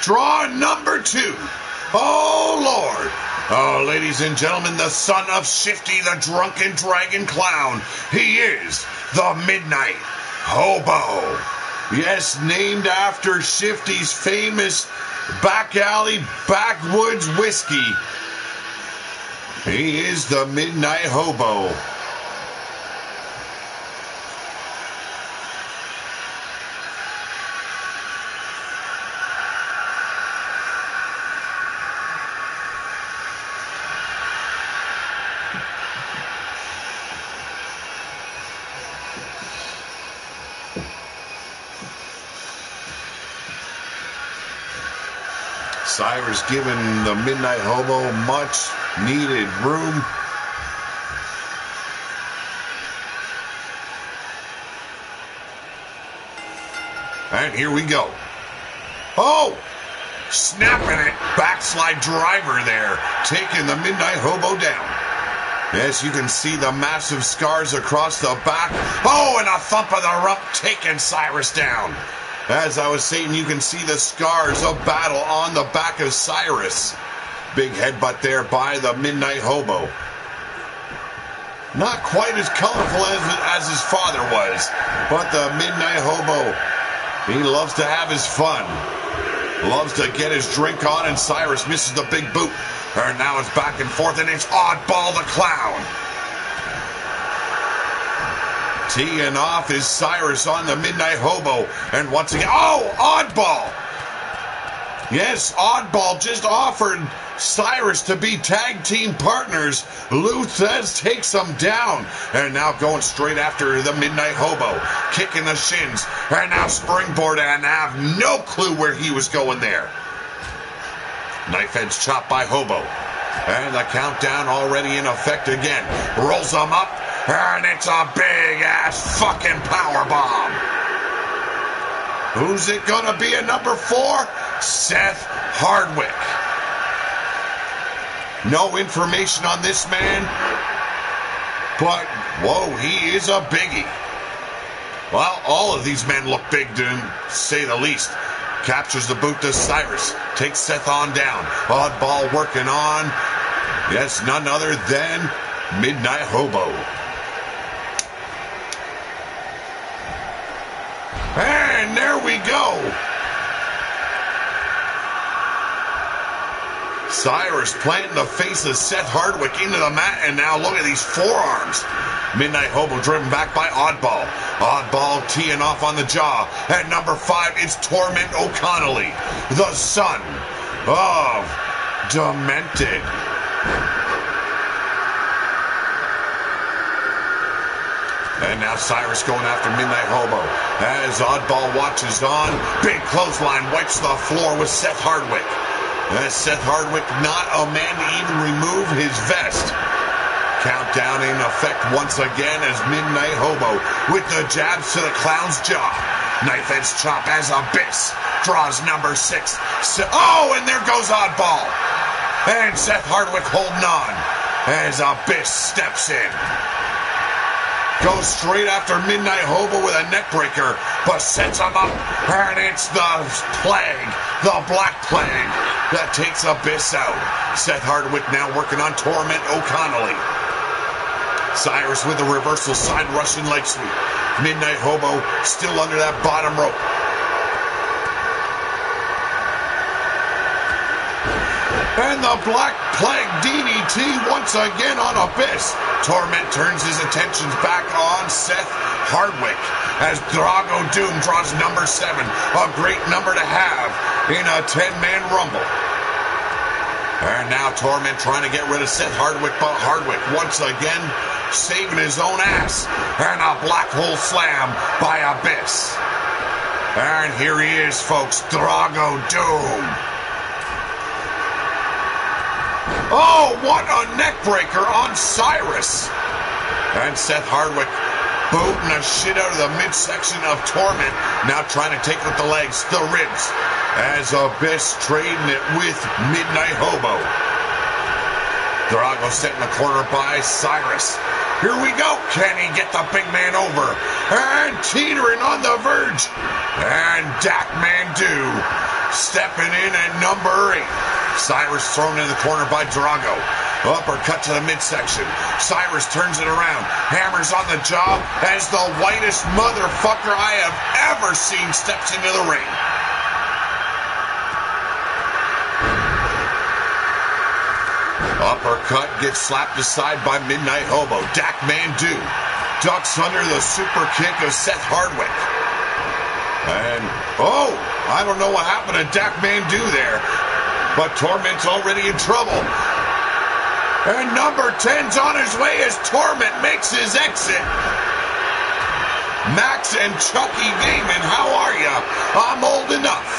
Draw number 2. Oh, Lord. Oh, ladies and gentlemen, the son of Shifty, the drunken dragon clown. He is the Midnight Hobo. Yes, named after Shifty's famous back alley backwoods whiskey. He is the Midnight Hobo. Cyrus giving the Midnight Hobo much needed room. And here we go. Oh! Snapping it. Backslide driver there. Taking the Midnight Hobo down. Yes, you can see the massive scars across the back. Oh, and a thump of the rump taking Cyrus down. As I was saying, you can see the scars of battle on the back of Cyrus. Big headbutt there by the Midnight Hobo. Not quite as colorful as his father was, but the Midnight Hobo, he loves to have his fun. Loves to get his drink on, and Cyrus misses the big boot. And now it's back and forth, and it's Oddball the Clown. Teeing off is Cyrus on the Midnight Hobo. And once again, oh, Oddball! Yes, Oddball just offered Cyrus to be tag team partners. Luthez takes him down. And now going straight after the Midnight Hobo. Kicking the shins. And now springboard, and have no clue where he was going there. Knife edge chop by Hobo. And the countdown already in effect again. Rolls him up. And it's a big-ass fucking powerbomb. Who's it gonna be at number 4? Seth Hardwick. No information on this man, but, whoa, he is a biggie. Well, all of these men look big, to say the least. Captures the boot to Cyrus. Takes Seth on down. Oddball working on. Yes, none other than Midnight Hobo. And there we go. Cyrus planting the face of Seth Hardwick into the mat, and now look at these forearms. Midnight Hobo driven back by Oddball. Oddball teeing off on the jaw. At number 5, it's Torment O'Connelly, the son of Demented. And now Cyrus going after Midnight Hobo. As Oddball watches on, big clothesline wipes the floor with Seth Hardwick. As Seth Hardwick, not a man to even remove his vest. Countdown in effect once again as Midnight Hobo with the jabs to the clown's jaw. Knife edge chop as Abyss draws number 6. Oh, and there goes Oddball. And Seth Hardwick holding on as Abyss steps in. Goes straight after Midnight Hobo with a neck breaker, but sets him up, and it's the Plague, the Black Plague, that takes Abyss out. Seth Hardwick now working on Torment O'Connelly. Cyrus with the reversal side Russian leg sweep. Midnight Hobo still under that bottom rope. And the Black Plague DDT once again on Abyss. Torment turns his attentions back on Seth Hardwick as Drago Doom draws number 7. A great number to have in a 10-man rumble. And now Torment trying to get rid of Seth Hardwick, but Hardwick once again saving his own ass. And a black hole slam by Abyss. And here he is, folks, Drago Doom. Oh, what a neck breaker on Cyrus. And Seth Hardwick booting the shit out of the midsection of Torment. Now trying to take with the legs, the ribs. As Abyss trading it with Midnight Hobo. Drago set in the corner by Cyrus. Here we go. Can he get the big man over? And teetering on the verge. And Dak Mandu stepping in at number 8. Cyrus thrown in the corner by Drago. Uppercut to the midsection. Cyrus turns it around. Hammers on the jaw as the whitest motherfucker I have ever seen steps into the ring. Uppercut gets slapped aside by Midnight Hobo. Dak Mandu ducks under the super kick of Seth Hardwick. And, oh, I don't know what happened to Dak Mandu there. But Torment's already in trouble. And number 10's on his way as Torment makes his exit. Max and Chucky Damon, how are ya? I'm old enough.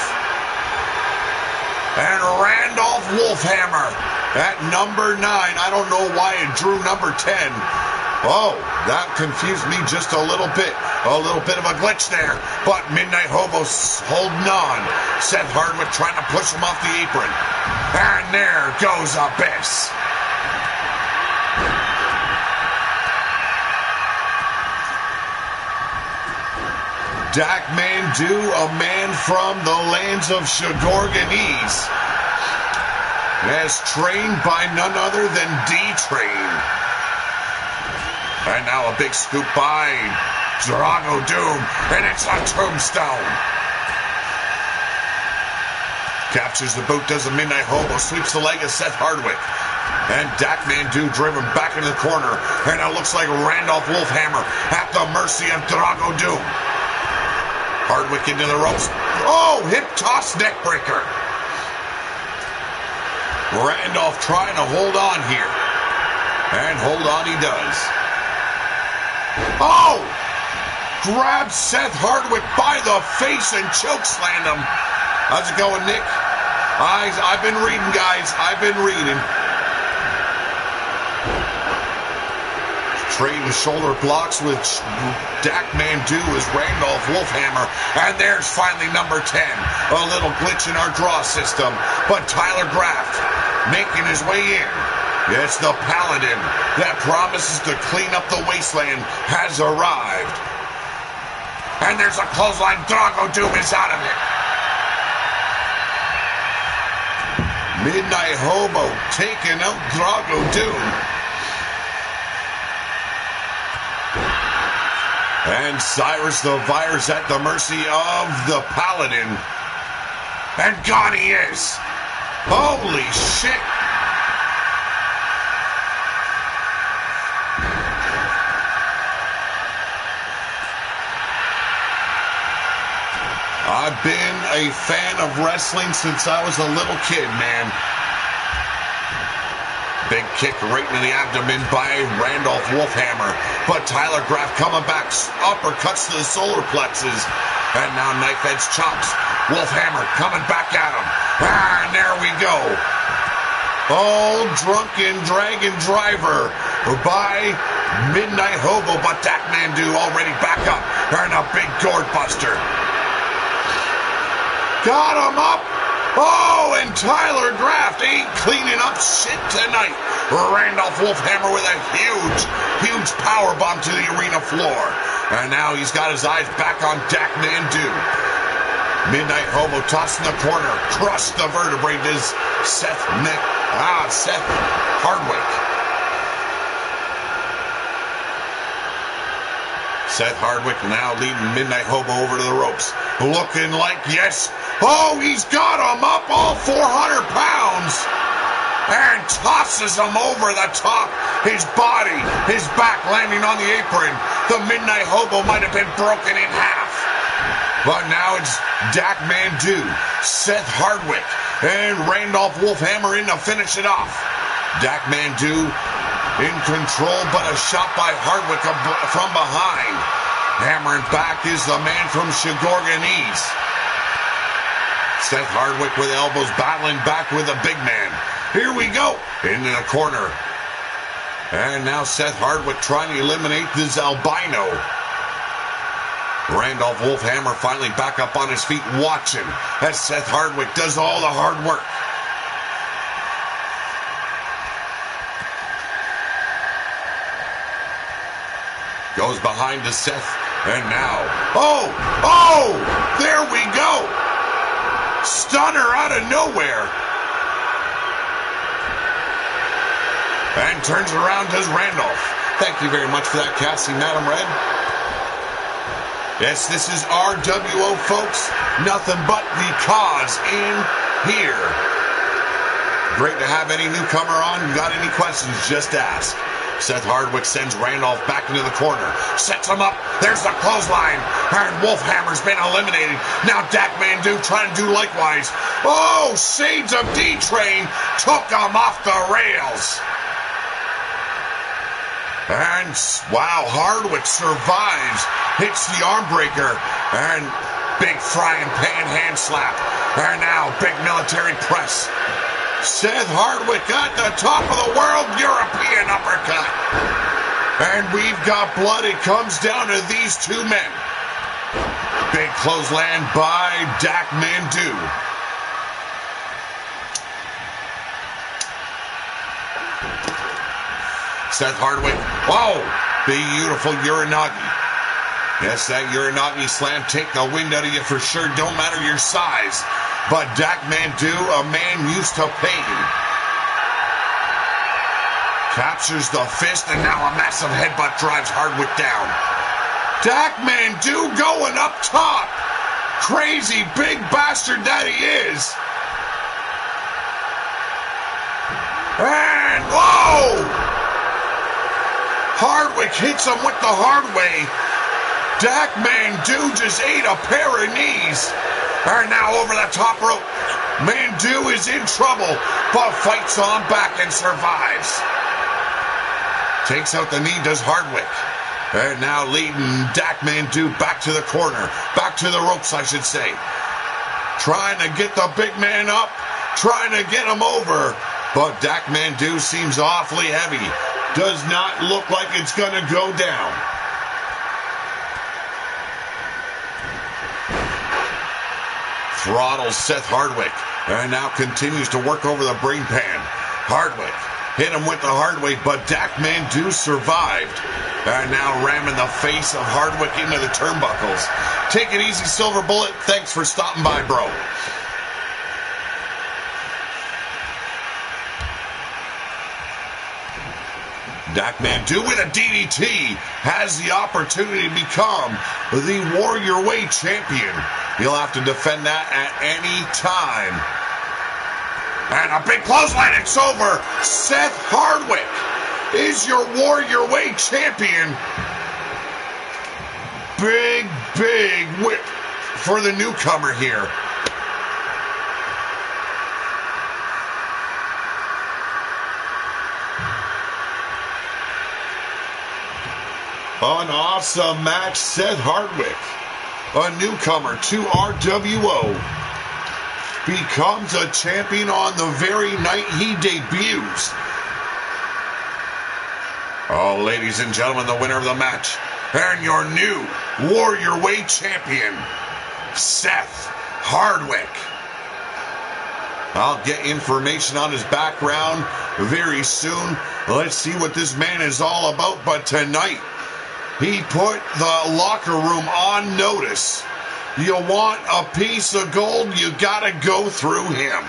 And Randolph Wolfhammer at number 9. I don't know why it drew number 10. Oh, that confused me just a little bit. A little bit of a glitch there. But Midnight Hobo's holding on. Seth Hardwick trying to push him off the apron. And there goes Abyss. Dak Mandu, a man from the lands of Shagorganese, as trained by none other than D-Train. And now a big scoop by Drago Doom, and it's a tombstone. Captures the boot, does a Midnight Hobo, sweeps the leg of Seth Hardwick. And Dak Mandu driven back into the corner, and it looks like Randolph Wolfhammer at the mercy of Drago Doom. Hardwick into the ropes. Oh, hip toss neck breaker. Randolph trying to hold on here. And hold on he does. Oh! Grabs Seth Hardwick by the face and chokeslammed him. How's it going, Nick? I've been reading, guys. I've been reading. Trading shoulder blocks with Dak Mandu as Randolph Wolfhammer. And there's finally number 10. A little glitch in our draw system. But Tyler Graft making his way in. Yes, the Paladin that promises to clean up the wasteland has arrived. And there's a clothesline. Drago Doom is out of it. Midnight Hobo taking out Drago Doom. And Cyrus the Virus at the mercy of the Paladin. And gone he is. Holy shit. I've been a fan of wrestling since I was a little kid, man. Big kick right into the abdomen by Randolph Wolfhammer. But Tyler Graft coming back, uppercuts to the solar plexus. And now knife edge chops. Wolfhammer coming back at him. And there we go. Oh, drunken dragon driver by Midnight Hobo. But Dak Mandu already back up. And a big gourd buster. Got him up. Oh, and Tyler Graft ain't cleaning up shit tonight. Randolph Wolfhammer with a huge power bomb to the arena floor. And now he's got his eyes back on Dak Mandu. Midnight Hobo tossing the corner. Crushed the vertebrae. Does Seth Hardwick. Seth Hardwick now leading Midnight Hobo over to the ropes. Looking like, yes. Oh, he's got him up all 400 pounds. And tosses him over the top. His body, his back landing on the apron. The Midnight Hobo might have been broken in half. But now it's Dak Mandu, Seth Hardwick, and Randolph Wolfhammer in to finish it off. Dak Mandu in control, but a shot by Hardwick from behind. Hammering back is the man from Shagorganese. Seth Hardwick with elbows battling back with a big man. Here we go. Into the corner. And now Seth Hardwick trying to eliminate this albino. Randolph Wolfhammer finally back up on his feet watching as Seth Hardwick does all the hard work. Goes behind to Seth. And now. Oh! There we go! Stunner out of nowhere. And turns around, does Randolph. Thank you very much for that, Cassie, Madam Red. Yes, this is RWO, folks. Nothing but the cause in here. Great to have any newcomer on. You got any questions, just ask. Seth Hardwick sends Randolph back into the corner. Sets him up. There's the clothesline. And Wolfhammer's been eliminated. Now Dak Mandu trying to do likewise. Oh, Shades of D-Train took him off the rails. And, wow, Hardwick survives. Hits the arm breaker. And big frying pan hand slap. And now big military press. Seth Hardwick at the top of the world, European uppercut. And we've got blood. It comes down to these two men. Big clothesline by Dak Mandu. Seth Hardwick. Whoa! Beautiful Uranagi. Yes, that Uranagi slam take the wind out of you for sure. Don't matter your size. But Dak Mandu, a man used to pain. Captures the fist, and now a massive headbutt drives Hardwick down. Dak Mandu going up top. Crazy big bastard that he is. And whoa! Hardwick hits him with the hard way. Dak Mandu just ate a pair of knees. And now over the top rope. Mandu is in trouble, but fights on back and survives. Takes out the knee, does Hardwick. And now leading Dak Mandu back to the corner. Back to the ropes, I should say. Trying to get the big man up. Trying to get him over. But Dak Mandu seems awfully heavy. Does not look like it's going to go down. Throttles Seth Hardwick. And now continues to work over the brain pan. Hardwick hit him with the hard way, but Dak Mandu survived. And now ramming the face of Hardwick into the turnbuckles. Take it easy, Silver Bullet. Thanks for stopping by, bro. Dak Mandu with a DDT has the opportunity to become the Warrior Way champion. He'll have to defend that at any time. And a big clothesline, it's over. Seth Hardwick is your Warrior Way champion. Big whip for the newcomer here. An awesome match. Seth Hardwick, a newcomer to RWO, becomes a champion on the very night he debuts. Oh, ladies and gentlemen, the winner of the match and your new Warrior Way champion, Seth Hardwick. I'll get information on his background very soon. Let's see what this man is all about. But tonight, he put the locker room on notice. You want a piece of gold, you gotta go through him.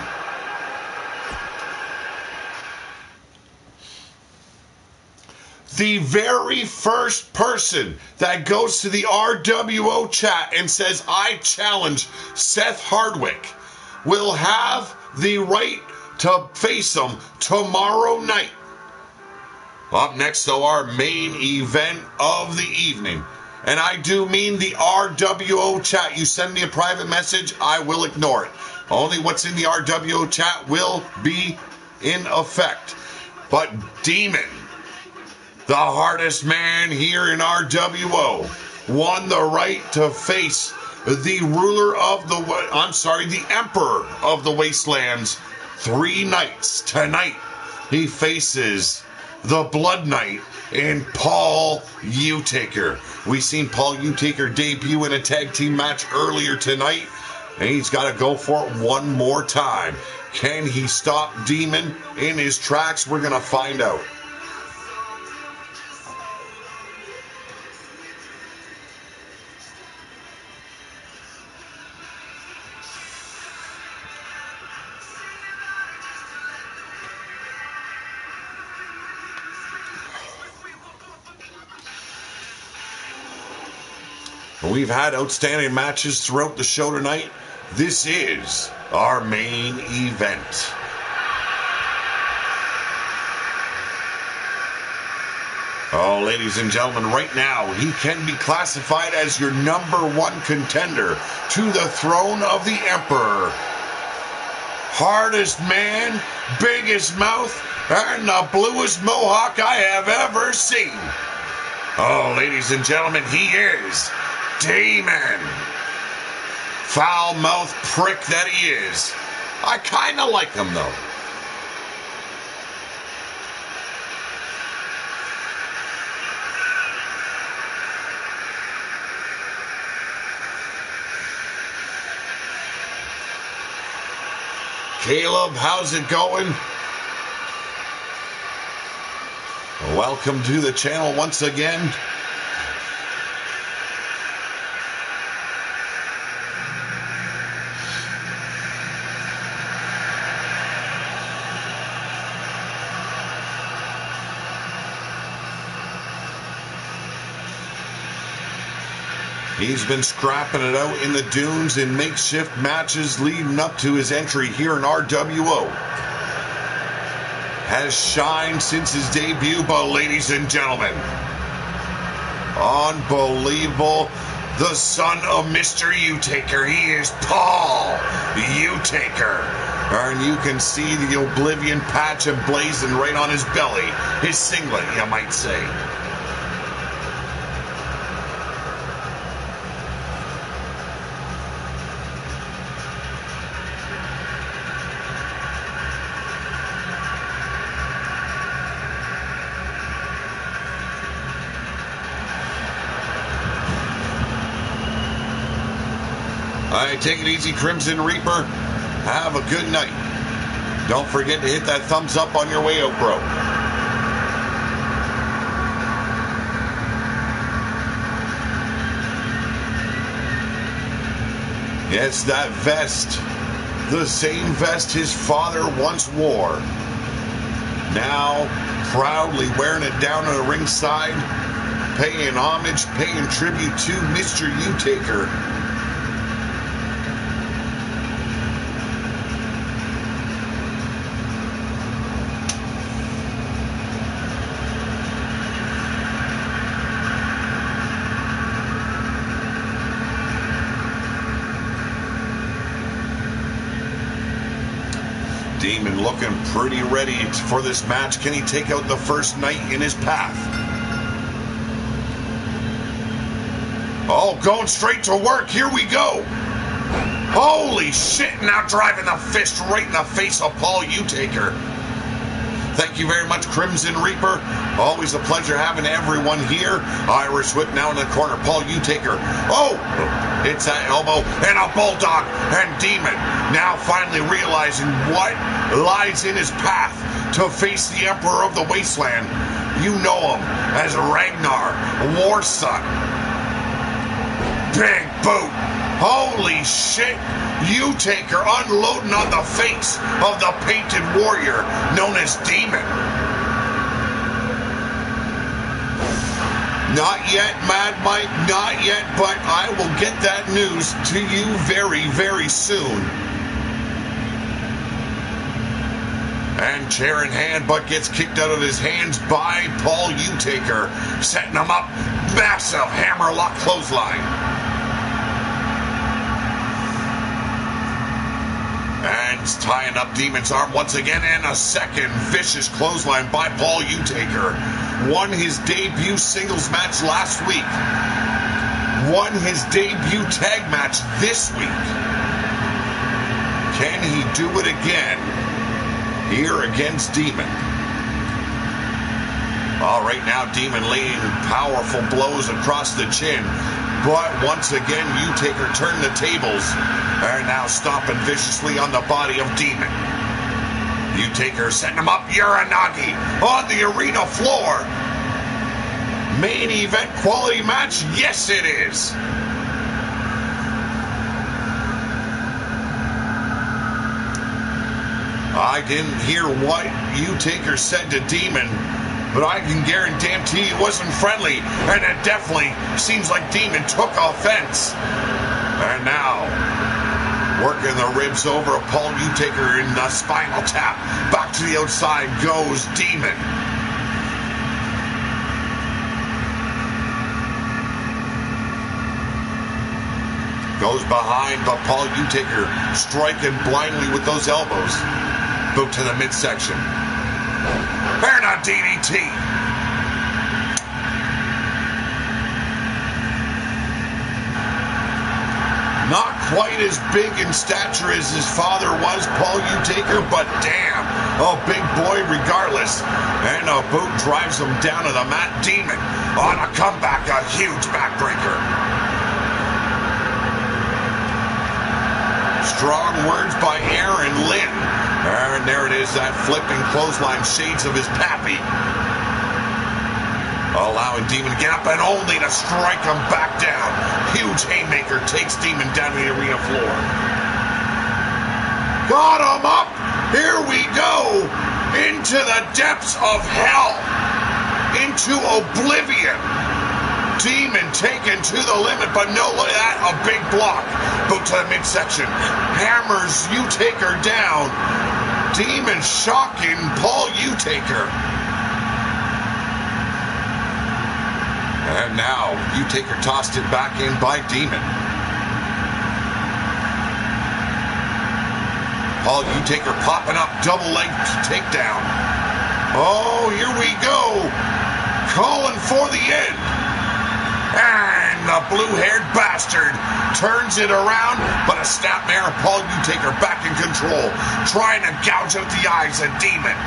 The very first person that goes to the RWO chat and says, I challenge Seth Hardwick, will have the right to face him tomorrow night. Up next, though, our main event of the evening. And I do mean the RWO chat. You send me a private message, I will ignore it. Only what's in the RWO chat will be in effect. But Demon, the hardest man here in RWO, won the right to face the ruler of the Emperor of the Wastelands 3 nights. Tonight, he faces the Blood Knight and Paul Utaker. We seen Paul Utaker debut in a tag team match earlier tonight, and he's got to go for it one more time. Can he stop Demon in his tracks? We're going to find out. We've had outstanding matches throughout the show tonight. This is our main event. Oh, ladies and gentlemen, right now, he can be classified as your #1 contender to the throne of the Emperor. Hardest man, biggest mouth, and the bluest mohawk I have ever seen. Oh, ladies and gentlemen, he is Demon. Foul-mouthed prick that he is. I kind of like him, though. Caleb, how's it going? Welcome to the channel once again. He's been scrapping it out in the dunes in makeshift matches leading up to his entry here in RWO. Has shined since his debut, but ladies and gentlemen, unbelievable. The son of Mr. U-Taker. He is Paul U-Taker. And you can see the Oblivion patch emblazoned right on his belly. His singlet, you might say. All right, take it easy, Crimson Reaper. Have a good night. Don't forget to hit that thumbs up on your way out, bro. Yes, that vest. The same vest his father once wore. Now, proudly wearing it down on the ringside, paying homage, paying tribute to Mr. U-Taker. Demon looking pretty ready for this match. Can he take out the first knight in his path? Oh, going straight to work. Here we go. Holy shit. Now driving the fist right in the face of Paul U-Taker. Thank you very much, Crimson Reaper. Always a pleasure having everyone here. Irish Whip now in the corner. Paul U-Taker. Oh, it's that elbow and a bulldog. And Demon now finally realizing what lies in his path to face the Emperor of the Wasteland. You know him as Ragnar, War Son. Big boot. Holy shit. U-Taker unloading on the face of the painted warrior known as Demon. Not yet, Mad Mike, not yet, but I will get that news to you very, very soon. And chair in hand, but gets kicked out of his hands by Paul U-Taker, setting him up. Massive hammerlock clothesline. And tying up Demon's arm once again, and a second vicious clothesline by Paul U-Taker. Won his debut singles match last week. Won his debut tag match this week. Can he do it again here against Demon? All right, now Demon laying powerful blows across the chin. But once again, U-Taker turned the tables. And now stomping viciously on the body of Demon. U-Taker setting him up. Uranagi on the arena floor. Main event quality match? Yes, it is. I didn't hear what U-Taker said to Demon, but I can guarantee it wasn't friendly, and it definitely seems like Demon took offense. And now, working the ribs over of Paul U-Taker in the spinal tap. Back to the outside goes Demon. Goes behind, but Paul U-Taker striking blindly with those elbows. Boot to the midsection. And a DDT. Not quite as big in stature as his father was, Paul U-Taker, but damn, a big boy regardless. And a boot drives him down to the mat. Demon on a comeback, a huge backbreaker. Strong words by Aaron Lynn. And there it is, that flipping clothesline, shades of his pappy. Allowing Demon to get up and only to strike him back down. Huge haymaker takes Demon down to the arena floor. Got him up. Here we go. Into the depths of hell. Into oblivion. Demon taken to the limit, but no, look at that, a big block. Boot to the midsection. Hammers Utaker down. Demon shocking Paul Utaker. And now, Utaker tossed it back in by Demon. Paul Utaker popping up, double leg takedown. Oh, here we go. Calling for the end. And the blue-haired bastard turns it around, but a snapmare of Paul Utaker back in control, trying to gouge out the eyes of Demon.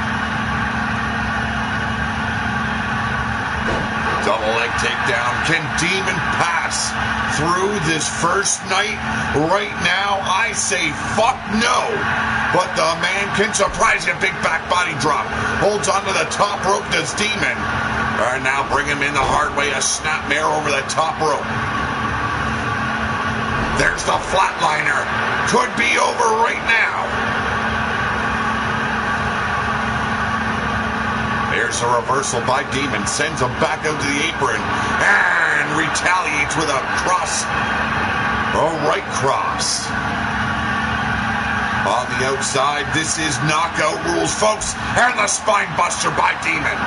Double leg takedown. Can Demon pass through this first night? Right now, I say fuck no. But the man can surprise you. Big back body drop. Holds onto the top rope, does Demon. And now bring him in the hard way. A snapmare over the top rope. There's the flatliner. Could be over right now. There's a reversal by Demon. Sends him back out to the apron. And retaliates with a cross. A right cross. On the outside, this is knockout rules, folks. And the spine buster by Demon.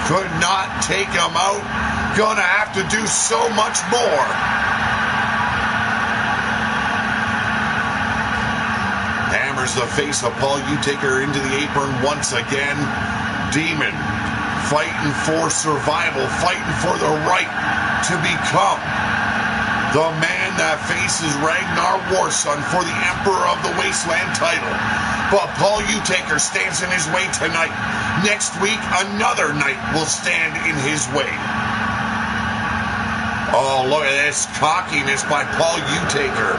Could not take him out. Gonna have to do so much more. Hammers the face of Paul Utaker into the apron once again. Demon fighting for survival, fighting for the right to become the man that faces Ragnar Warson for the Emperor of the Wasteland title. But Paul Utaker stands in his way tonight. Next week, another night will stand in his way. Oh, look at this cockiness by Paul Utaker.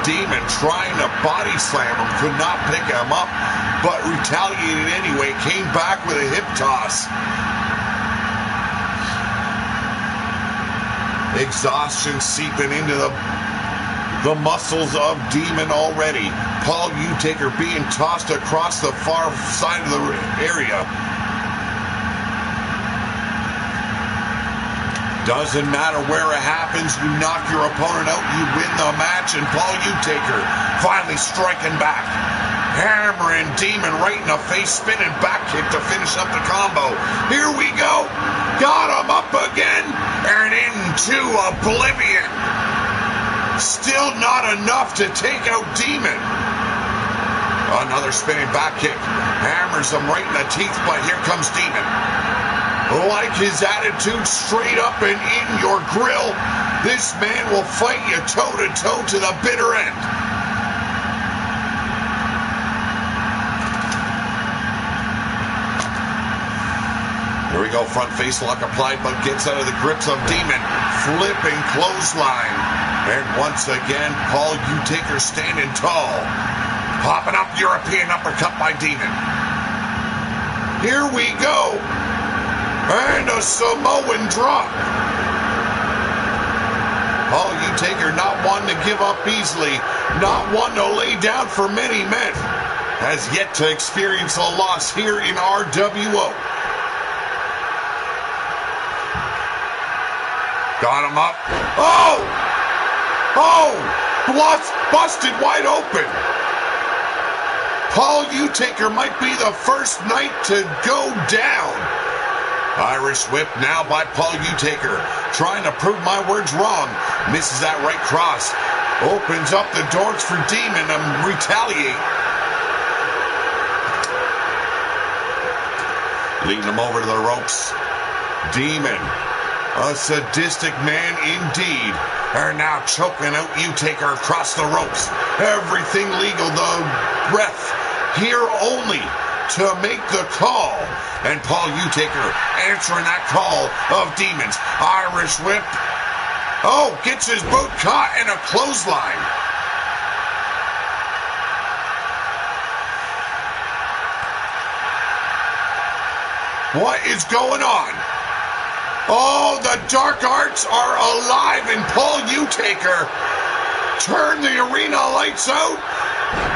Demon trying to body slam him, could not pick him up, but retaliated anyway, came back with a hip toss. Exhaustion seeping into the muscles of Demon already. Paul Utaker being tossed across the far side of the area. Doesn't matter where it happens, you knock your opponent out, you win the match, and Paul Utaker finally striking back. Hammering Demon right in the face, spinning back kick to finish up the combo. Here we go. Got him up again and into oblivion. Still not enough to take out Demon. Another spinning back kick. Hammers him right in the teeth, but here comes Demon. Like his attitude, straight up and in your grill, this man will fight you toe-to-toe to the bitter end. Here we go, front face lock applied, but gets out of the grips of Demon. Flipping clothesline. And once again, Paul Utaker standing tall. Popping up, European uppercut by Demon. Here we go. And a Samoan drop. Paul Utaker not one to give up easily, not one to lay down for many men. Has yet to experience a loss here in RWO. Got him up. Oh! Busted wide open. Paul Utaker might be the first night to go down. Irish whip now by Paul Utaker. Trying to prove my words wrong. Misses that right cross. Opens up the doors for Demon to retaliate. Leading him over to the ropes. Demon, a sadistic man indeed. Are now choking out Utaker across the ropes. Everything legal. The breath here only to make the call. And Paul Utaker answering that call of Demons. Irish whip. Oh, gets his boot caught in a clothesline. What is going on? Oh, the dark arts are alive, and Paul Utaker turned the arena lights out.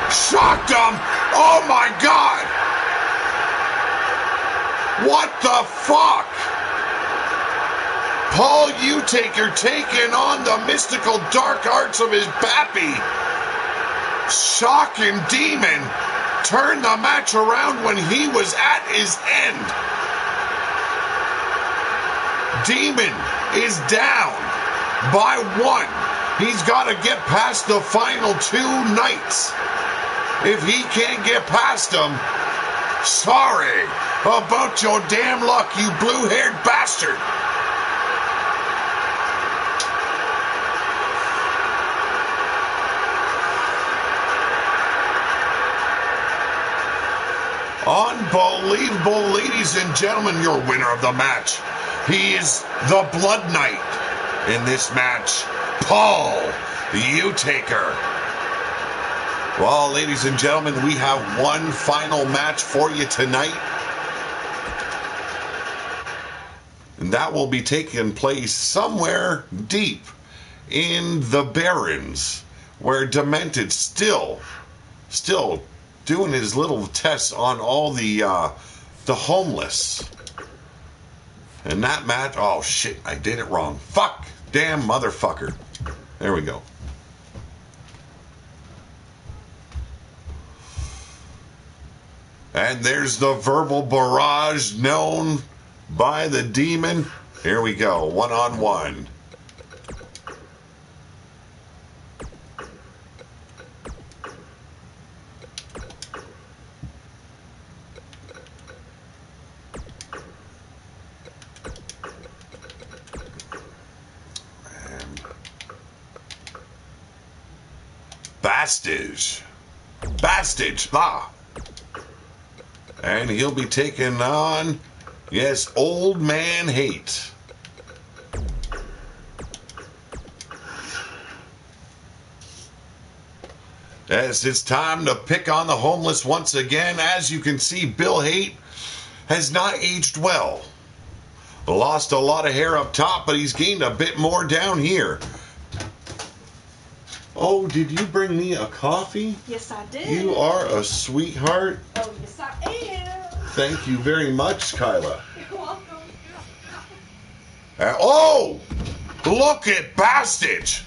Shocked him. Oh, my God. What the fuck? Paul Utaker taking on the mystical dark arts of his Bappy. Shock and Demon turned the match around when he was at his end. Demon is down by 1. He's got to get past the final 2 nights. If he can't get past them, sorry about your damn luck, you blue-haired bastard. Unbelievable, ladies and gentlemen, your winner of the match. He is the Blood Knight in this match, Paul Utaker. Well, ladies and gentlemen, we have one final match for you tonight. And that will be taking place somewhere deep in the Barrens, where Demented still doing his little tests on all the homeless. And that match, oh shit, I did it wrong. Fuck, damn motherfucker. There we go. And there's the verbal barrage known by the Demon. Here we go, one-on-one. Bastage, and he'll be taking on, yes, Old Man Hate. Yes, it's time to pick on the homeless once again. As you can see, Bill Hate has not aged well. Lost a lot of hair up top, but he's gained a bit more down here. Oh, did you bring me a coffee? Yes, I did. You are a sweetheart. Oh, yes, I am. Thank you very much, Kyla. You're welcome. Oh, look at Bastage.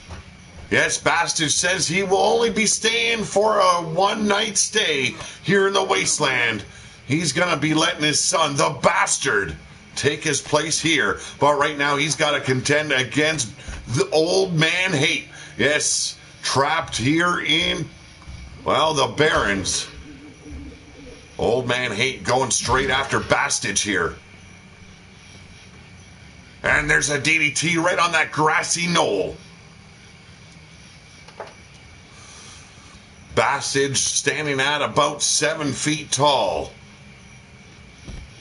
Yes, Bastage says he will only be staying for a one-night stay here in the Wasteland. He's going to be letting his son, the Bastard, take his place here. But right now he's got to contend against the Old Man Hate. Yes, trapped here in, well, the Barrens. Old Man Hate going straight after Bastage here. And there's a DDT right on that grassy knoll. Bastage standing at about 7 feet tall.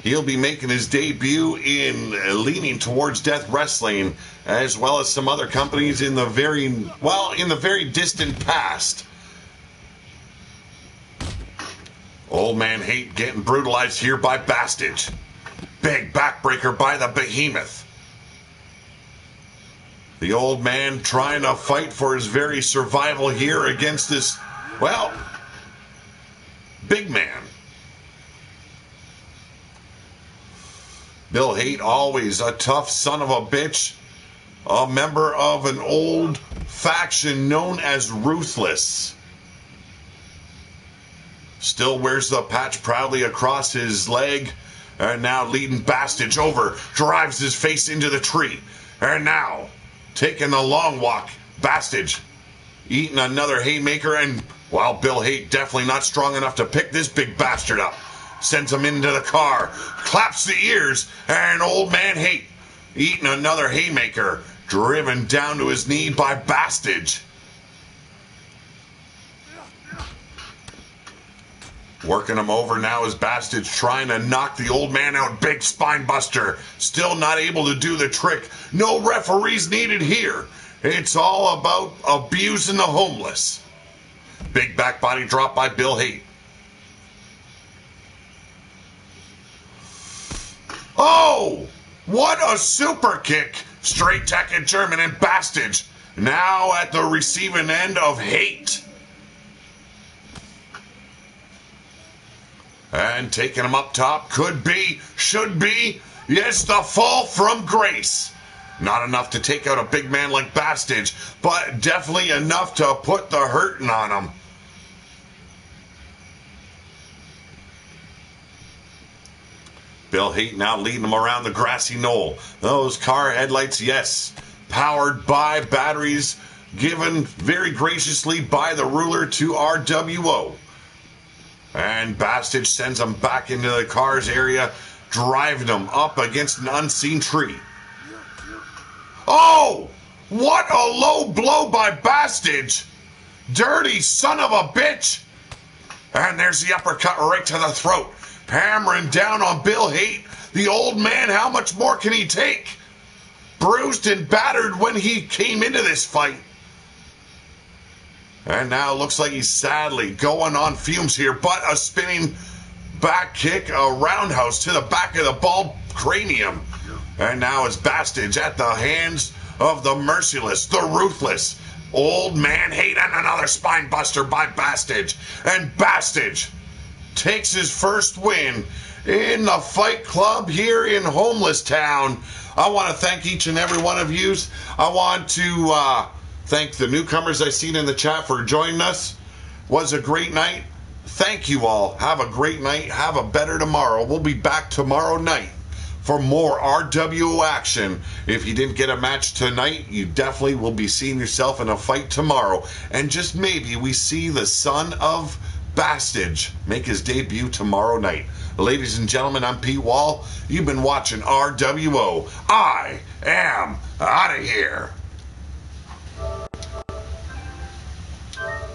He'll be making his debut in Leaning Towards Death Wrestling, as well as some other companies in the very distant past. Old Man Hate getting brutalized here by Bastage. Big backbreaker by the Behemoth. The old man trying to fight for his very survival here against this, well, big man. Bill Hate, always a tough son of a bitch, a member of an old faction known as Ruthless. Still wears the patch proudly across his leg, and now leading Bastage over, drives his face into the tree, and now taking the long walk, Bastage eating another haymaker, and while Bill Hate definitely not strong enough to pick this big bastard up, sends him into the car, claps the ears, and Old Man Hate eating another haymaker, driven down to his knee by Bastage. Working him over now is Bastage trying to knock the old man out. Big spine buster. Still not able to do the trick. No referees needed here. It's all about abusing the homeless. Big back body drop by Bill Haight. Oh! What a super kick! Straight tech and German and Bastage. Now at the receiving end of Haight. And taking him up top. Could be, should be. Yes, the fall from grace. Not enough to take out a big man like Bastage, but definitely enough to put the hurting on him. Bill Haight now leading him around the grassy knoll. Those car headlights, yes, powered by batteries given very graciously by the ruler to RWO. And Bastage sends him back into the cars area, driving him up against an unseen tree. Oh! What a low blow by Bastage! Dirty son of a bitch! And there's the uppercut right to the throat. Hammering down on Bill Haight. The old man, how much more can he take? Bruised and battered when he came into this fight. And now looks like he's sadly going on fumes here, but a spinning back kick, a roundhouse to the back of the bald cranium. And now it's Bastage at the hands of the merciless, the ruthless old man Haight, and another spine buster by Bastage. And Bastage takes his first win in the Fight Club here in Homeless Town. I want to thank each and every one of you. I want to thank the newcomers I seen in the chat for joining us. Was a great night. Thank you all. Have a great night. Have a better tomorrow. We'll be back tomorrow night for more RWO action. If you didn't get a match tonight, you definitely will be seeing yourself in a fight tomorrow. And just maybe we see the son of Bastage make his debut tomorrow night. Ladies and gentlemen, I'm Pete Wall. You've been watching RWO. I am out of here.